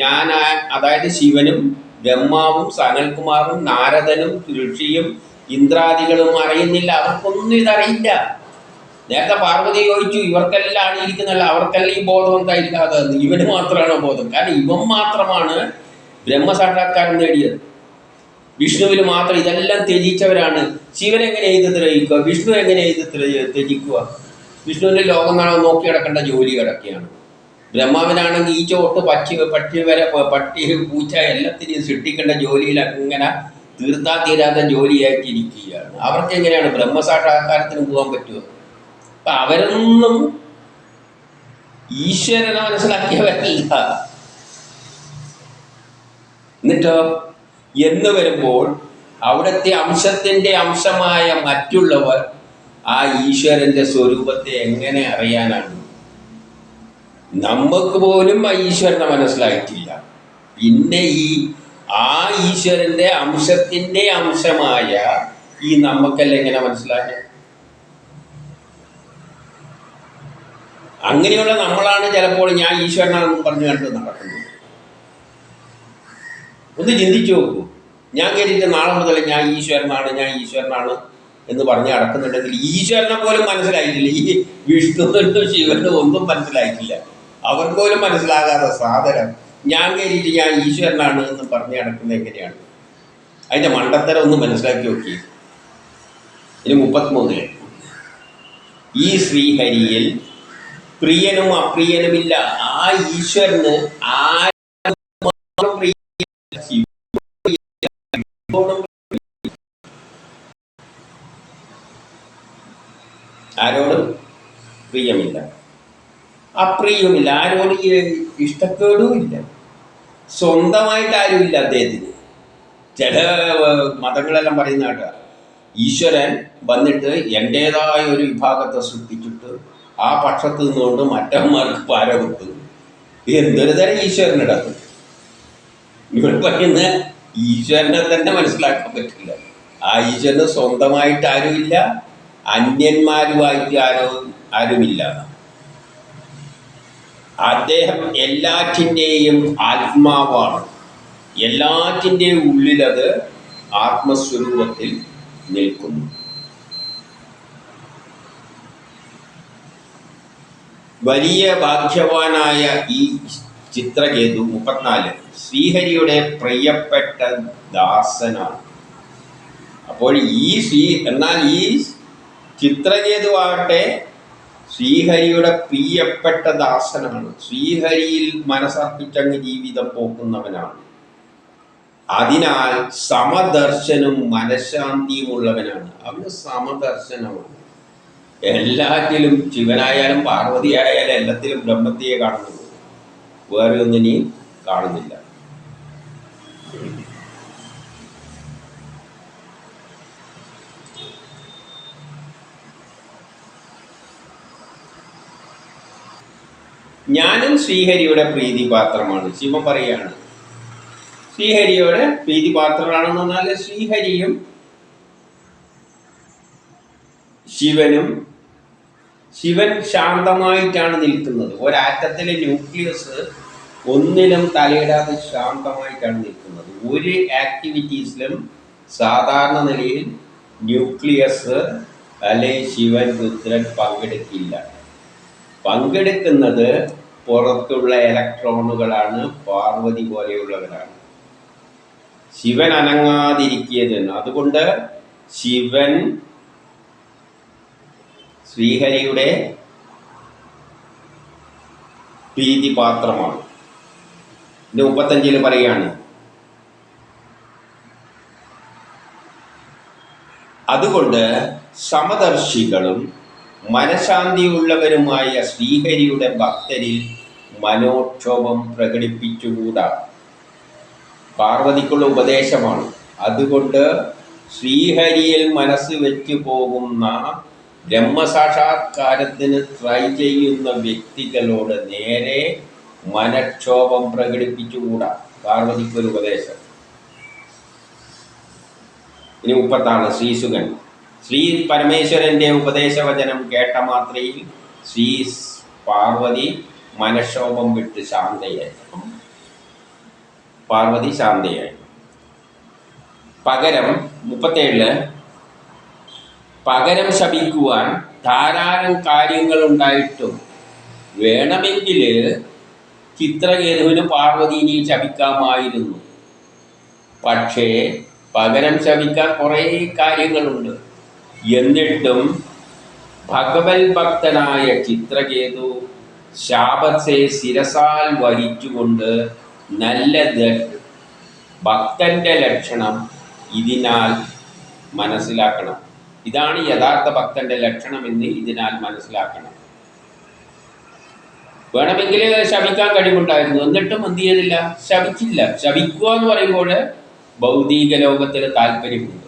ഞാൻ, അതായത് ശിവനും ബ്രഹ്മാവും സനൽകുമാറും നാരദനും ഋഷിയും ഇന്ദ്രാദികളും അറിയുന്നില്ല. അവർക്കൊന്നും ഇതറിയില്ല. നേരത്തെ പാർവതി ചോദിച്ചു, ഇവർക്കെല്ലാം അണിയിരിക്കുന്നല്ല, അവർക്കെല്ലാം ഈ ബോധം എന്തായില്ലാതെ? ഇവന് മാത്രമാണ് ബോധം. കാരണം ഇവൻ മാത്രമാണ് ബ്രഹ്മസാക്ഷാത്കാരം നേടിയത്. വിഷ്ണുവിന് മാത്രം ഇതെല്ലാം ത്യജിച്ചവരാണ്. ശിവൻ എങ്ങനെ ഇത് ത്യജിക്കുക? വിഷ്ണു എങ്ങനെ ഇത് ത്യജിക്കുക? വിഷ്ണുവിൻ്റെ ലോകം നോക്കി കിടക്കേണ്ട ജോലി കിടക്കുകയാണ്. ബ്രഹ്മാവിനാണെങ്കിൽ ഈ ചോട്ട് പട്ടി വരെ പട്ടി പൂച്ച എല്ലാത്തിനെയും സൃഷ്ടിക്കേണ്ട ജോലിയിൽ അങ്ങനെ തീർത്താ തീരാത്ത ജോലിയാക്കിയിരിക്കുകയാണ്. അവർക്ക് എങ്ങനെയാണ് ബ്രഹ്മസാക്ഷാത്കാരത്തിന് പോകാൻ പറ്റുക? അപ്പം അവരൊന്നും ഈശ്വരനെ മനസ്സിലാക്കിയവരല്ല. എന്നിട്ടോ എന്ന് വരുമ്പോൾ അവിടുത്തെ അംശത്തിൻ്റെ അംശമായ മറ്റുള്ളവർ ആ ഈശ്വരൻ്റെ സ്വരൂപത്തെ എങ്ങനെ അറിയാനാണ്? നമുക്ക് പോലും ആ ഈശ്വരനെ മനസ്സിലായിട്ടില്ല. പിന്നെ ആ ഈശ്വരൻ്റെ അംശത്തിൻ്റെ അംശമായ ഈ നമുക്കെല്ലാം എങ്ങനെ മനസ്സിലാക്കുക? അങ്ങനെയുള്ള നമ്മളാണ് ചിലപ്പോൾ ഞാൻ ഈശ്വരനാണെന്ന് പറഞ്ഞു കണ്ട് നടക്കുന്നത്. ഒന്ന് ചിന്തിച്ചു നോക്കൂ. ഞാൻ കേട്ടിട്ട് നാളെ മുതൽ ഞാൻ ഈശ്വരനാണ് എന്ന് പറഞ്ഞ് നടക്കുന്നുണ്ടെങ്കിൽ ഈശ്വരനെ പോലും മനസ്സിലായിട്ടില്ല. ഈ വിഷ്ണുവിനും ശിവനും ഒന്നും മനസ്സിലായിട്ടില്ല. അവർക്ക് പോലും മനസ്സിലാകാത്ത സാധനം ഞാൻ കേട്ടിട്ട് ഞാൻ ഈശ്വരനാണ് എന്ന് പറഞ്ഞ് നടക്കുന്നത് എങ്ങനെയാണ്? അതിൻ്റെ മണ്ടത്തരം ഒന്ന് മനസ്സിലാക്കി നോക്കി. ഇനി 33 ഈ ശ്രീഹരിയിൽ പ്രിയനും അപ്രിയനുമില്ല. ആ ഈശ്വരന് ആരോടും പ്രിയമില്ല, അപ്രിയമില്ല. ആരോട് ഇഷ്ടക്കേടും ഇല്ല. സ്വന്തമായിട്ട് ആരുമില്ല അദ്ദേഹത്തിന്. ചില മതങ്ങളെല്ലാം പറയുന്ന കേട്ടോ, ഈശ്വരൻ വന്നിട്ട് എൻ്റേതായ ഒരു വിഭാഗത്തെ സൃഷ്ടിച്ചിട്ട് ആ പക്ഷത്ത് നിന്നുകൊണ്ട് മറ്റന്മാർക്ക് പാര വെക്കുന്നു. എന്തൊരു തരം ഈശ്വരനിടത്ത് ഇവിടെ പറയുന്ന ഈശ്വരനെ തന്നെ മനസ്സിലാക്കാൻ പറ്റില്ല. ആ ഈശ്വരന് സ്വന്തമായിട്ട് ആരുമില്ല, അന്യന്മാരുമായിട്ട് ആരുമില്ല. അദ്ദേഹം എല്ലാറ്റിൻ്റെയും ആത്മാവാണ്. എല്ലാറ്റിൻ്റെയും ഉള്ളിലത് ആത്മസ്വരൂപത്തിൽ നിൽക്കുന്നു. വലിയ ഭാഗ്യവാനായ ഈ ചിത്രകേതു 34 ശ്രീഹരിയുടെ പ്രിയപ്പെട്ട ദാസനാണ്. അപ്പോൾ എന്നാൽ ഈ ചിത്രകേതു ആകട്ടെ ശ്രീഹരിയുടെ പ്രിയപ്പെട്ട ദാസനാണ്. ശ്രീഹരിയിൽ മനസ്സർപ്പിച്ചങ്ങ് ജീവിതം പോക്കുന്നവനാണ്. അതിനാൽ സമദർശനും മനഃശാന്തിയും ഉള്ളവനാണ്. അവന് സമദർശനമാണ്. എല്ലാറ്റിലും ശിവനായാലും പാർവതി ആയാലും എല്ലാത്തിലും ബ്രഹ്മത്തെയെ കാണുന്നുള്ളൂ, വേറെ ഒന്നിനെയും കാണുന്നില്ല. ഞാനും ശ്രീഹരിയുടെ പ്രീതിപാത്രമാണ്. ശിവൻ പറയാണ് ശ്രീഹരിയുടെ പ്രീതിപാത്രമാണെന്ന് പറഞ്ഞാൽ ശ്രീഹരിയും ശിവൻ ശാന്തമായിട്ടാണ് നിൽക്കുന്നത്. ഒരാറ്റത്തിലെ ന്യൂക്ലിയസ് ഒന്നിലും തലയിടാതെ ശാന്തമായിട്ടാണ് നിൽക്കുന്നത്. ഒരു ആക്ടിവിറ്റീസിലും സാധാരണ നിലയിൽ ന്യൂക്ലിയസ് അല്ലെങ്കിൽ ശിവൻ രുദ്രൻ പങ്കെടുക്കില്ല. പങ്കെടുക്കുന്നത് പുറത്തുള്ള ഇലക്ട്രോണുകളാണ്, പാർവതി പോലെയുള്ളവരാണ്. ശിവൻ അനങ്ങാതിരിക്കുകയെന്ന്. അതുകൊണ്ട് ശിവൻ ശ്രീഹരിയുടെ പ്രീതിപാത്രമാണ്. 35 പറയാണ്, അതുകൊണ്ട് സമദർശികളും മനഃശാന്തിയുള്ളവരുമായ ശ്രീഹരിയുടെ ഭക്തരിൽ മനോക്ഷോഭം പ്രകടിപ്പിച്ചുകൂടാ. പാർവതിക്കുള്ള ഉപദേശമാണ്. അതുകൊണ്ട് ശ്രീഹരിയിൽ മനസ്സ് വെച്ച് പോകുന്ന ബ്രഹ്മസാക്ഷാത്കാരത്തിന് ട്രൈ ചെയ്യുന്ന വ്യക്തികളോട് നേരെ മനക്ഷോഭം പ്രകടിപ്പിച്ചുകൂടാ. പാർവതിക്കൊരു ഉപദേശം. ഇനി 36 ശ്രീസുകൻ. ശ്രീ പരമേശ്വരൻ്റെ ഉപദേശവചനം കേട്ട മാത്രയിൽ ശ്രീ പാർവതി മനക്ഷോഭം വിട്ട് ശാന്തയായി. പാർവതി ശാന്തയായി. പകരം 37 പകരം ശപിക്കുവാൻ ധാരാളം കാര്യങ്ങളുണ്ടായിട്ടും വേണമെങ്കിൽ ചിത്രകേതുവിന് പാർവതിനെ ശപിക്കാമായിരുന്നു. പക്ഷേ പകരം ശപിക്കാൻ കുറേ കാര്യങ്ങളുണ്ട്. എന്നിട്ടും ഭഗവത് ഭക്തനായ ചിത്രകേതു ശാപത്തെ ശിരസാൽ വഹിച്ചുകൊണ്ട് നല്ല ഭക്തൻ്റെ ലക്ഷണം ഇതിനാൽ മനസ്സിലാക്കണം. ഇതാണ് യഥാർത്ഥ ഭക്തൻ്റെ ലക്ഷണമെന്ന് ഇതിനാൽ മനസ്സിലാക്കണം. വേണമെങ്കിൽ ശപിക്കാൻ കഴിവുണ്ടായിരുന്നു, എന്നിട്ടും എന്ത് ചെയ്തില്ല? ശപിച്ചില്ല. ശപിക്കുക എന്ന് പറയുമ്പോൾ ഭൗതിക ലോകത്തിൽ താല്പര്യമുണ്ട്.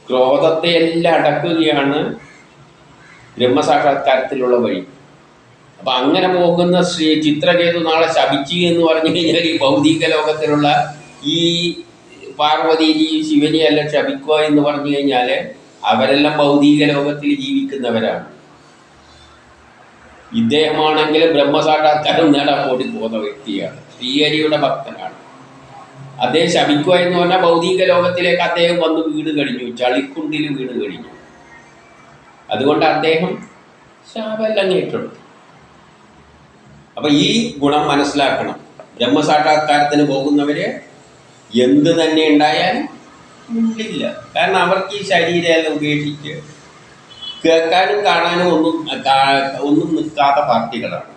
ക്രോധത്തെ എല്ലാം അടക്കുകയാണ് ബ്രഹ്മസാക്ഷാത്കാരത്തിലുള്ള വഴി. അപ്പം അങ്ങനെ പോകുന്ന ശ്രീ ചിത്രകേതു നാളെ ശപിച്ചു എന്ന് പറഞ്ഞു കഴിഞ്ഞാൽ ഈ ഭൗതിക ലോകത്തിലുള്ള ഈ പാർവതിയെയും ശിവനെയും എല്ലാം ശപിക്കുക എന്ന് പറഞ്ഞു കഴിഞ്ഞാൽ അവരെല്ലാം ഭൗതിക ലോകത്തിൽ ജീവിക്കുന്നവരാണ്. ഇദ്ദേഹമാണെങ്കിൽ ബ്രഹ്മസാക്ഷാത്കാരം നേടാൻ വേണ്ടി പോകുന്ന വ്യക്തിയാണ്, ശ്രീഹരിയുടെ ഭക്തനാണ്. അദ്ദേഹം ശപിക്കുക എന്ന് പറഞ്ഞാൽ ഭൗതിക ലോകത്തിലേക്ക് അദ്ദേഹം വന്ന് വീട് കഴിഞ്ഞു, ചളിക്കുണ്ടിൽ വീട് കഴിഞ്ഞു. അതുകൊണ്ട് അദ്ദേഹം ശാപമെല്ലാം ഏറ്റെടുത്തു. അപ്പം ഈ ഗുണം മനസ്സിലാക്കണം. ബ്രഹ്മസാക്ഷാത്കാരത്തിന് പോകുന്നവര് എന്ത് തന്നെ ഉണ്ടായാലും ഉള്ളില്ല. കാരണം അവർക്ക് ഈ ശരീരം ഉപേക്ഷിച്ച് കേൾക്കാനും കാണാനും ഒന്നും നിൽക്കാത്ത പാർട്ടികളാണ്.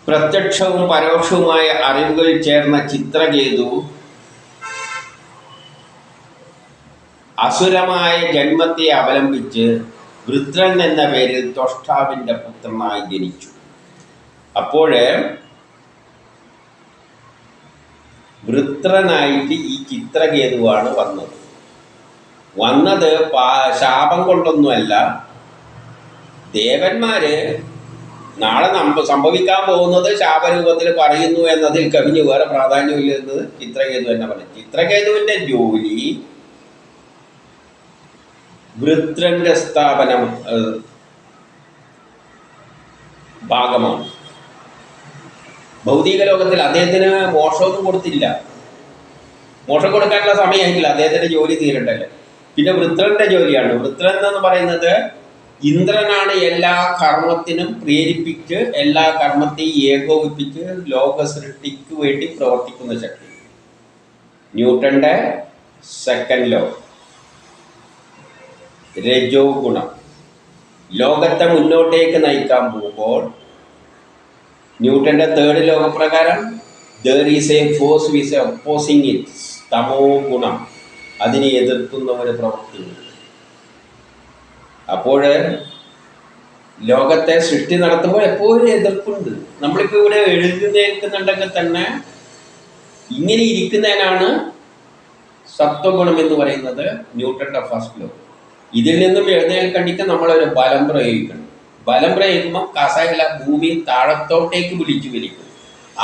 പ്രത്യക്ഷവും പരോക്ഷവുമായ അറിവുകൾ ചേർന്ന ചിത്രകേതു അസുരമായ ജന്മത്തെ അവലംബിച്ച് വൃത്രൻ എന്ന പേരിൽ ത്വഷ്ടാവിൻ്റെ പുത്രനായി ജനിച്ചു. അപ്പോൾ വൃത്രനായിട്ട് ഈ ചിത്രകേതുവാണ് വന്നത് ശാപം കൊണ്ടൊന്നുമല്ല. ദേവന്മാര് നാളെ സംഭവിക്കാൻ പോകുന്നത് ശാപരൂപത്തിൽ പറയുന്നു എന്നതിൽ കവിഞ്ഞ് വേറെ പ്രാധാന്യമില്ലെന്ന് ചിത്രകേതു തന്നെ പറഞ്ഞു. ചിത്രകേതുവിൻ്റെ ജോലി വൃത്രന്റെ സ്ഥാപനം ഭാഗമാണ്. ഭൗതിക ലോകത്തിൽ അദ്ദേഹത്തിന് മോക്ഷമൊന്നും കൊടുത്തില്ല. മോക്ഷം കൊടുക്കാനുള്ള സമയമായിട്ടില്ല, അദ്ദേഹത്തിൻ്റെ ജോലി തീരണ്ടല്ലോ. പിന്നെ വൃത്രന്റെ ജോലിയാണ്. വൃത്രൻ എന്ന് പറയുന്നത് ഇന്ദ്രനാണ്. എല്ലാ കർമ്മത്തിനും പ്രേരിപ്പിച്ച് എല്ലാ കർമ്മത്തെയും ഏകോപിപ്പിച്ച് ലോക സൃഷ്ടിക്ക് വേണ്ടി പ്രവർത്തിക്കുന്ന ശക്തി. ന്യൂട്ടന്റെ സെക്കൻഡ് ലോ, രജോ ഗുണം. ലോകത്തെ മുന്നോട്ടേക്ക് നയിക്കാൻ പോകുമ്പോൾ ന്യൂട്ടന്റെ തേർഡ് ലോ പ്രകാരം there is a force which is opposing it, തമോ ഗുണം. അതിനെ എതിർക്കുന്ന ഒരു പ്രവൃത്തിയുണ്ട്. അപ്പോൾ ലോകത്തെ സൃഷ്ടി നടത്തുമ്പോൾ എപ്പോഴും എതിർപ്പുണ്ട്. നമ്മളിപ്പോൾ ഇവിടെ എഴുന്നേൽക്കുന്നുണ്ടെങ്കിൽ തന്നെ ഇങ്ങനെ ഇരിക്കുന്നതിനാണ് സത്വഗുണം എന്ന് പറയുന്നത്, ന്യൂട്ടന്റെ ഫസ്റ്റ് ലോ. ഇതിൽ നിന്നും എഴുന്നേൽക്കണ്ടിക്ക് നമ്മളൊരു ബലം പ്രയോഗിക്കണം. ബലം പ്രയോഗിക്കുമ്പോൾ കസേല ഭൂമി താഴത്തോട്ടേക്ക് പിടിച്ചു വലിക്കും.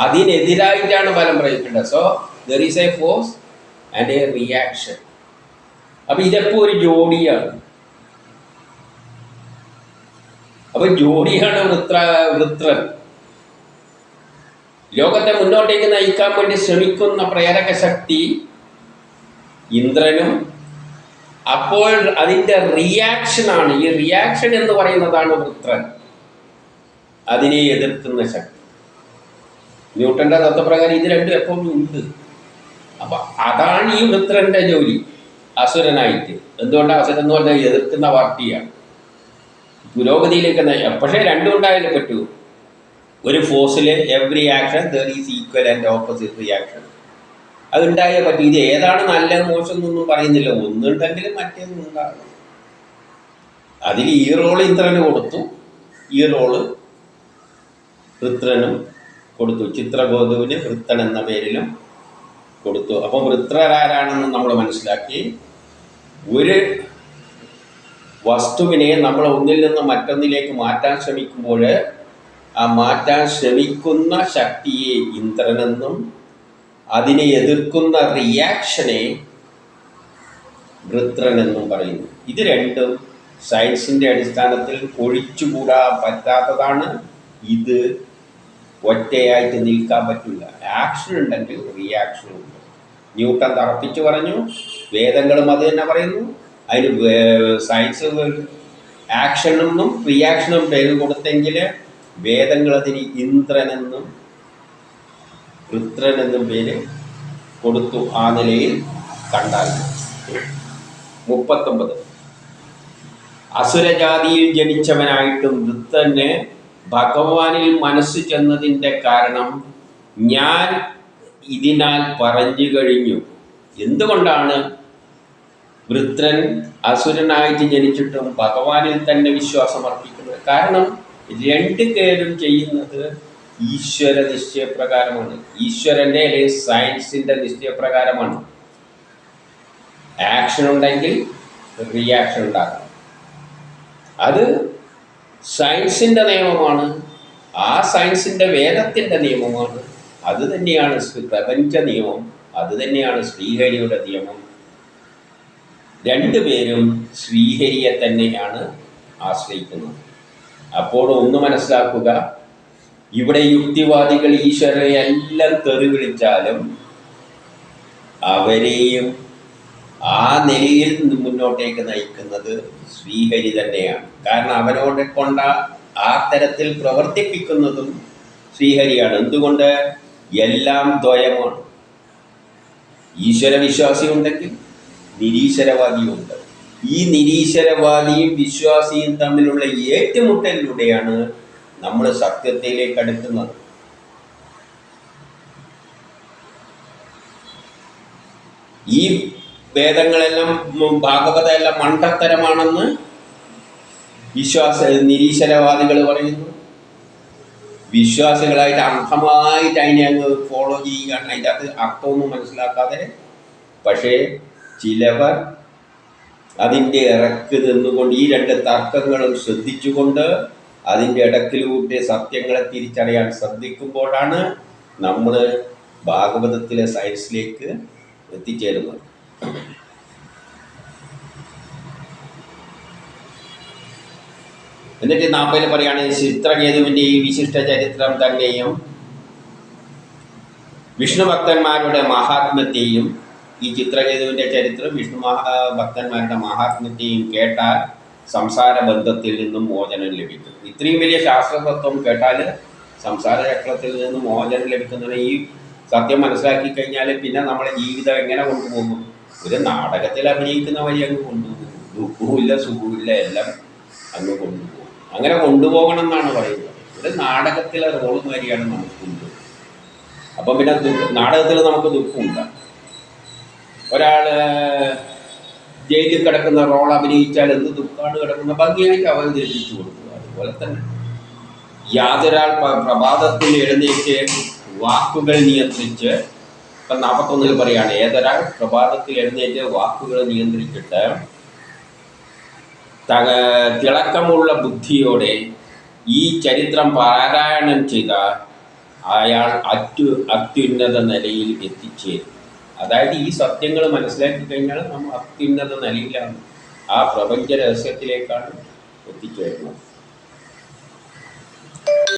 അതിനെതിരായിട്ടാണ് ബലം പ്രയോഗിക്കേണ്ടത്. So there is a force and a reaction. അപ്പം ഇതെപ്പോൾ ഒരു ജോഡിയാണ്. അപ്പം ജോഡിയാണ് വൃത്രൻ. ലോകത്തെ മുന്നോട്ടേക്ക് നയിക്കാൻ വേണ്ടി ശ്രമിക്കുന്ന പ്രേരക ശക്തി ഇന്ദ്രനും. അപ്പോൾ അതിൻ്റെ റിയാക്ഷനാണ്, ഈ റിയാക്ഷൻ എന്ന് പറയുന്നതാണ് വൃത്രൻ, അതിനെ എതിർക്കുന്ന ശക്തി. ന്യൂട്ടന്റെ തത്വപ്രകാരം ഇത് രണ്ടും എപ്പോഴും ഉണ്ട്. അപ്പം അതാണ് ഈ വൃത്രന്റെ ജോലി അസുരനായിട്ട്. എന്തുകൊണ്ടാണ് അസുരൻ എന്ന് പറഞ്ഞാൽ എതിർക്കുന്ന പാർട്ടിയാണ്, പുരോഗതിയിലേക്ക് പക്ഷേ രണ്ടും ഉണ്ടായാലേ പറ്റൂ. ഒരു ഫോഴ്സിൽ every action there is equal and opposite reaction. അതുണ്ടായേ പറ്റും. ഇത് ഏതാണ് നല്ല മോശം എന്നൊന്നും പറയുന്നില്ല, ഒന്നുണ്ടെങ്കിലും മറ്റേതും ഉണ്ടാകണം. അതിൽ ഈ റോള് ഇന്ദ്രന് കൊടുത്തു, ഈ റോള് വൃത്രനും കൊടുത്തു. ചിത്രകേതുവിന് വൃത്തൻ എന്ന പേരിലും കൊടുത്തു. അപ്പം വൃത്രരാരാണെന്ന് നമ്മൾ മനസ്സിലാക്കി. ഒരു വസ്തുവിനെ നമ്മൾ ഒന്നിൽ നിന്ന് മറ്റൊന്നിലേക്ക് മാറ്റാൻ ശ്രമിക്കുമ്പോൾ ആ മാറ്റാൻ ശ്രമിക്കുന്ന ശക്തിയെ ഇന്ദ്രനെന്നും അതിനെ എതിർക്കുന്ന റിയാക്ഷനെ വൃത്രനെന്നും പറയുന്നു. ഇത് രണ്ടും സയൻസിൻ്റെ അടിസ്ഥാനത്തിൽ ഒഴിച്ചുകൂടാൻ പറ്റാത്തതാണ്. ഇത് ഒറ്റയായിട്ട് നിൽക്കാൻ പറ്റില്ല. ആക്ഷൻ ഉണ്ടെങ്കിൽ റിയാക്ഷനും ഉണ്ട്. ന്യൂട്ടൺ തറപ്പിച്ച് പറഞ്ഞു, വേദങ്ങളും അത് തന്നെ പറയുന്നു. അതിന് സയൻസ് ആക്ഷനെന്നും റിയാക്ഷനും പേര് കൊടുത്തെങ്കിൽ വേദങ്ങൾ അതിന് ഇന്ദ്രനെന്നും വൃത്രനെന്നും പേര് കൊടുത്തു. ആ നിലയിൽ കണ്ടാൽ 39 അസുരജാതിയിൽ ജനിച്ചവനായിട്ടും വൃത്രന് ഭഗവാനിൽ മനസ്സ് ചെന്നതിൻ്റെ കാരണം ഞാൻ ഇതിനാൽ പറഞ്ഞു കഴിഞ്ഞു. എന്തുകൊണ്ടാണ് വൃത്രൻ അസുരനായിട്ട് ജനിച്ചിട്ടും ഭഗവാനിൽ തന്നെ വിശ്വാസം അർപ്പിക്കുന്നത്? കാരണം രണ്ടു പേരും ചെയ്യുന്നത് ഈശ്വര നിശ്ചയപ്രകാരമാണ്, ഈശ്വരൻ്റെ അല്ലെങ്കിൽ സയൻസിൻ്റെ നിശ്ചയപ്രകാരമാണ്. ആക്ഷൻ ഉണ്ടെങ്കിൽ റിയാക്ഷൻ ഉണ്ടാകണം. അത് സയൻസിൻ്റെ നിയമമാണ്, ആ സയൻസിൻ്റെ വേദത്തിൻ്റെ നിയമമാണ്. അത് തന്നെയാണ് പ്രപഞ്ച നിയമം, അത് തന്നെയാണ് ശ്രീഹരിയുടെ നിയമം. രണ്ടുപേരും ശ്രീഹരിയെ തന്നെയാണ് ആശ്രയിക്കുന്നത്. അപ്പോൾ ഒന്ന് മനസ്സിലാക്കുക, ഇവിടെ യുക്തിവാദികൾ ഈശ്വരനെ എല്ലാം തെറി വിളിച്ചാലും അവരെയും ആ നിലയിൽ നിന്ന് മുന്നോട്ടേക്ക് നയിക്കുന്നത് ശ്രീഹരി തന്നെയാണ്. കാരണം അവനോട് കൊണ്ട ആ തരത്തിൽ പ്രവർത്തിപ്പിക്കുന്നതും ശ്രീഹരിയാണ്. എന്തുകൊണ്ട്? എല്ലാം ദ്വയമാണ്. ഈശ്വരവിശ്വാസി ഉണ്ടെങ്കിൽ നിരീശ്വരവാദിയുണ്ട്. ഈ നിരീശ്വരവാദിയും വിശ്വാസിയും തമ്മിലുള്ള ഏറ്റുമുട്ടലിലൂടെയാണ് നമ്മൾ സത്യത്തിലേക്ക് അടുക്കുന്നത്. ഈ വേദങ്ങളെല്ലാം ഭാഗവതമെല്ലാം മണ്ടത്തരമാണെന്ന് നിരീശ്വരവാദികൾ പറയുന്നു. വിശ്വാസികളായിട്ട് അന്ധമായിട്ട് അതിനെ അങ്ങ് ഫോളോ ചെയ്യുകയാണ്, അതിൻ്റെ അത് അർത്ഥമൊന്നും മനസ്സിലാക്കാതെ. പക്ഷേ ചിലവർ അതിൻ്റെ ഇറക്ക് നിന്നുകൊണ്ട് ഈ രണ്ട് തർക്കങ്ങളും ശ്രദ്ധിച്ചുകൊണ്ട് അതിൻ്റെ ഇടക്കിലൂടെ സത്യങ്ങളെ തിരിച്ചറിയാൻ ശ്രദ്ധിക്കുമ്പോഴാണ് നമ്മൾ ഭാഗവതത്തിലെ സയൻസിലേക്ക് എത്തിച്ചേരുന്നത്. എന്നിട്ട് 40 പറയുകയാണെങ്കിൽ ചിത്രകേതുവിൻ്റെ ഈ വിശിഷ്ട ചരിത്രം തന്നെയും വിഷ്ണു ഭക്തന്മാരുടെ മഹാത്മ്യത്തെയും, ഈ ചിത്രകേതുവിൻ്റെ ചരിത്രം വിഷ്ണു ഭക്തന്മാരുടെ മഹാത്മ്യത്തെയും കേട്ടാൽ സംസാര ബന്ധത്തിൽ നിന്നും മോചനം ലഭിക്കും. ഇത്രയും വലിയ ശാസ്ത്രതത്വം കേട്ടാൽ സംസാര ചക്രത്തിൽ നിന്നും മോചനം ലഭിക്കുന്നതിന് ഈ സത്യം മനസ്സിലാക്കി കഴിഞ്ഞാൽ പിന്നെ നമ്മുടെ ജീവിതം എങ്ങനെ കൊണ്ടുപോകും? ഒരു നാടകത്തിൽ അഭിനയിക്കുന്ന വഴി അങ്ങ് കൊണ്ടുപോകും. ദുഃഖവുമില്ല സുഖവുമില്ല, എല്ലാം അങ്ങ് കൊണ്ടുപോകും. അങ്ങനെ കൊണ്ടുപോകണം എന്നാണ് പറയുന്നത്. ഒരു നാടകത്തിലെ റോള് മാതിരിയാണ് നമുക്ക് കൊണ്ടുപോകും. അപ്പം പിന്നെ നാടകത്തിൽ നമുക്ക് ദുഃഖമുണ്ട്. ഒരാൾ ജയിലിൽ കിടക്കുന്ന റോൾ അഭിനയിച്ചാൽ എന്ത് ദുഃഖമാണ് കിടക്കുന്ന ഭംഗിയായിട്ട് അവതരിപ്പിച്ചു കൊടുക്കുക. അതുപോലെ തന്നെ യാതൊരാൾ പ്രഭാതത്തിൽ എഴുന്നേറ്റ് വാക്കുകൾ നിയന്ത്രിച്ച്, ഇപ്പം 41 പറയാണ്, ഏതൊരാൾ പ്രഭാതത്തിൽ എഴുന്നേറ്റ് വാക്കുകൾ നിയന്ത്രിച്ചിട്ട് തിളക്കമുള്ള ബുദ്ധിയോടെ ഈ ചരിത്രം പാരായണം ചെയ്ത അയാൾ അത്യുന്നത നിലയിൽ എത്തിച്ചേരും. അതായത് ഈ സത്യങ്ങൾ മനസ്സിലാക്കി കഴിഞ്ഞാൽ നമ്മൾ അത്യുന്നത നിലയിലാണ്, ആ പ്രപഞ്ച രഹസ്യത്തിലേക്കാണ് എത്തിച്ചേരുന്നത്.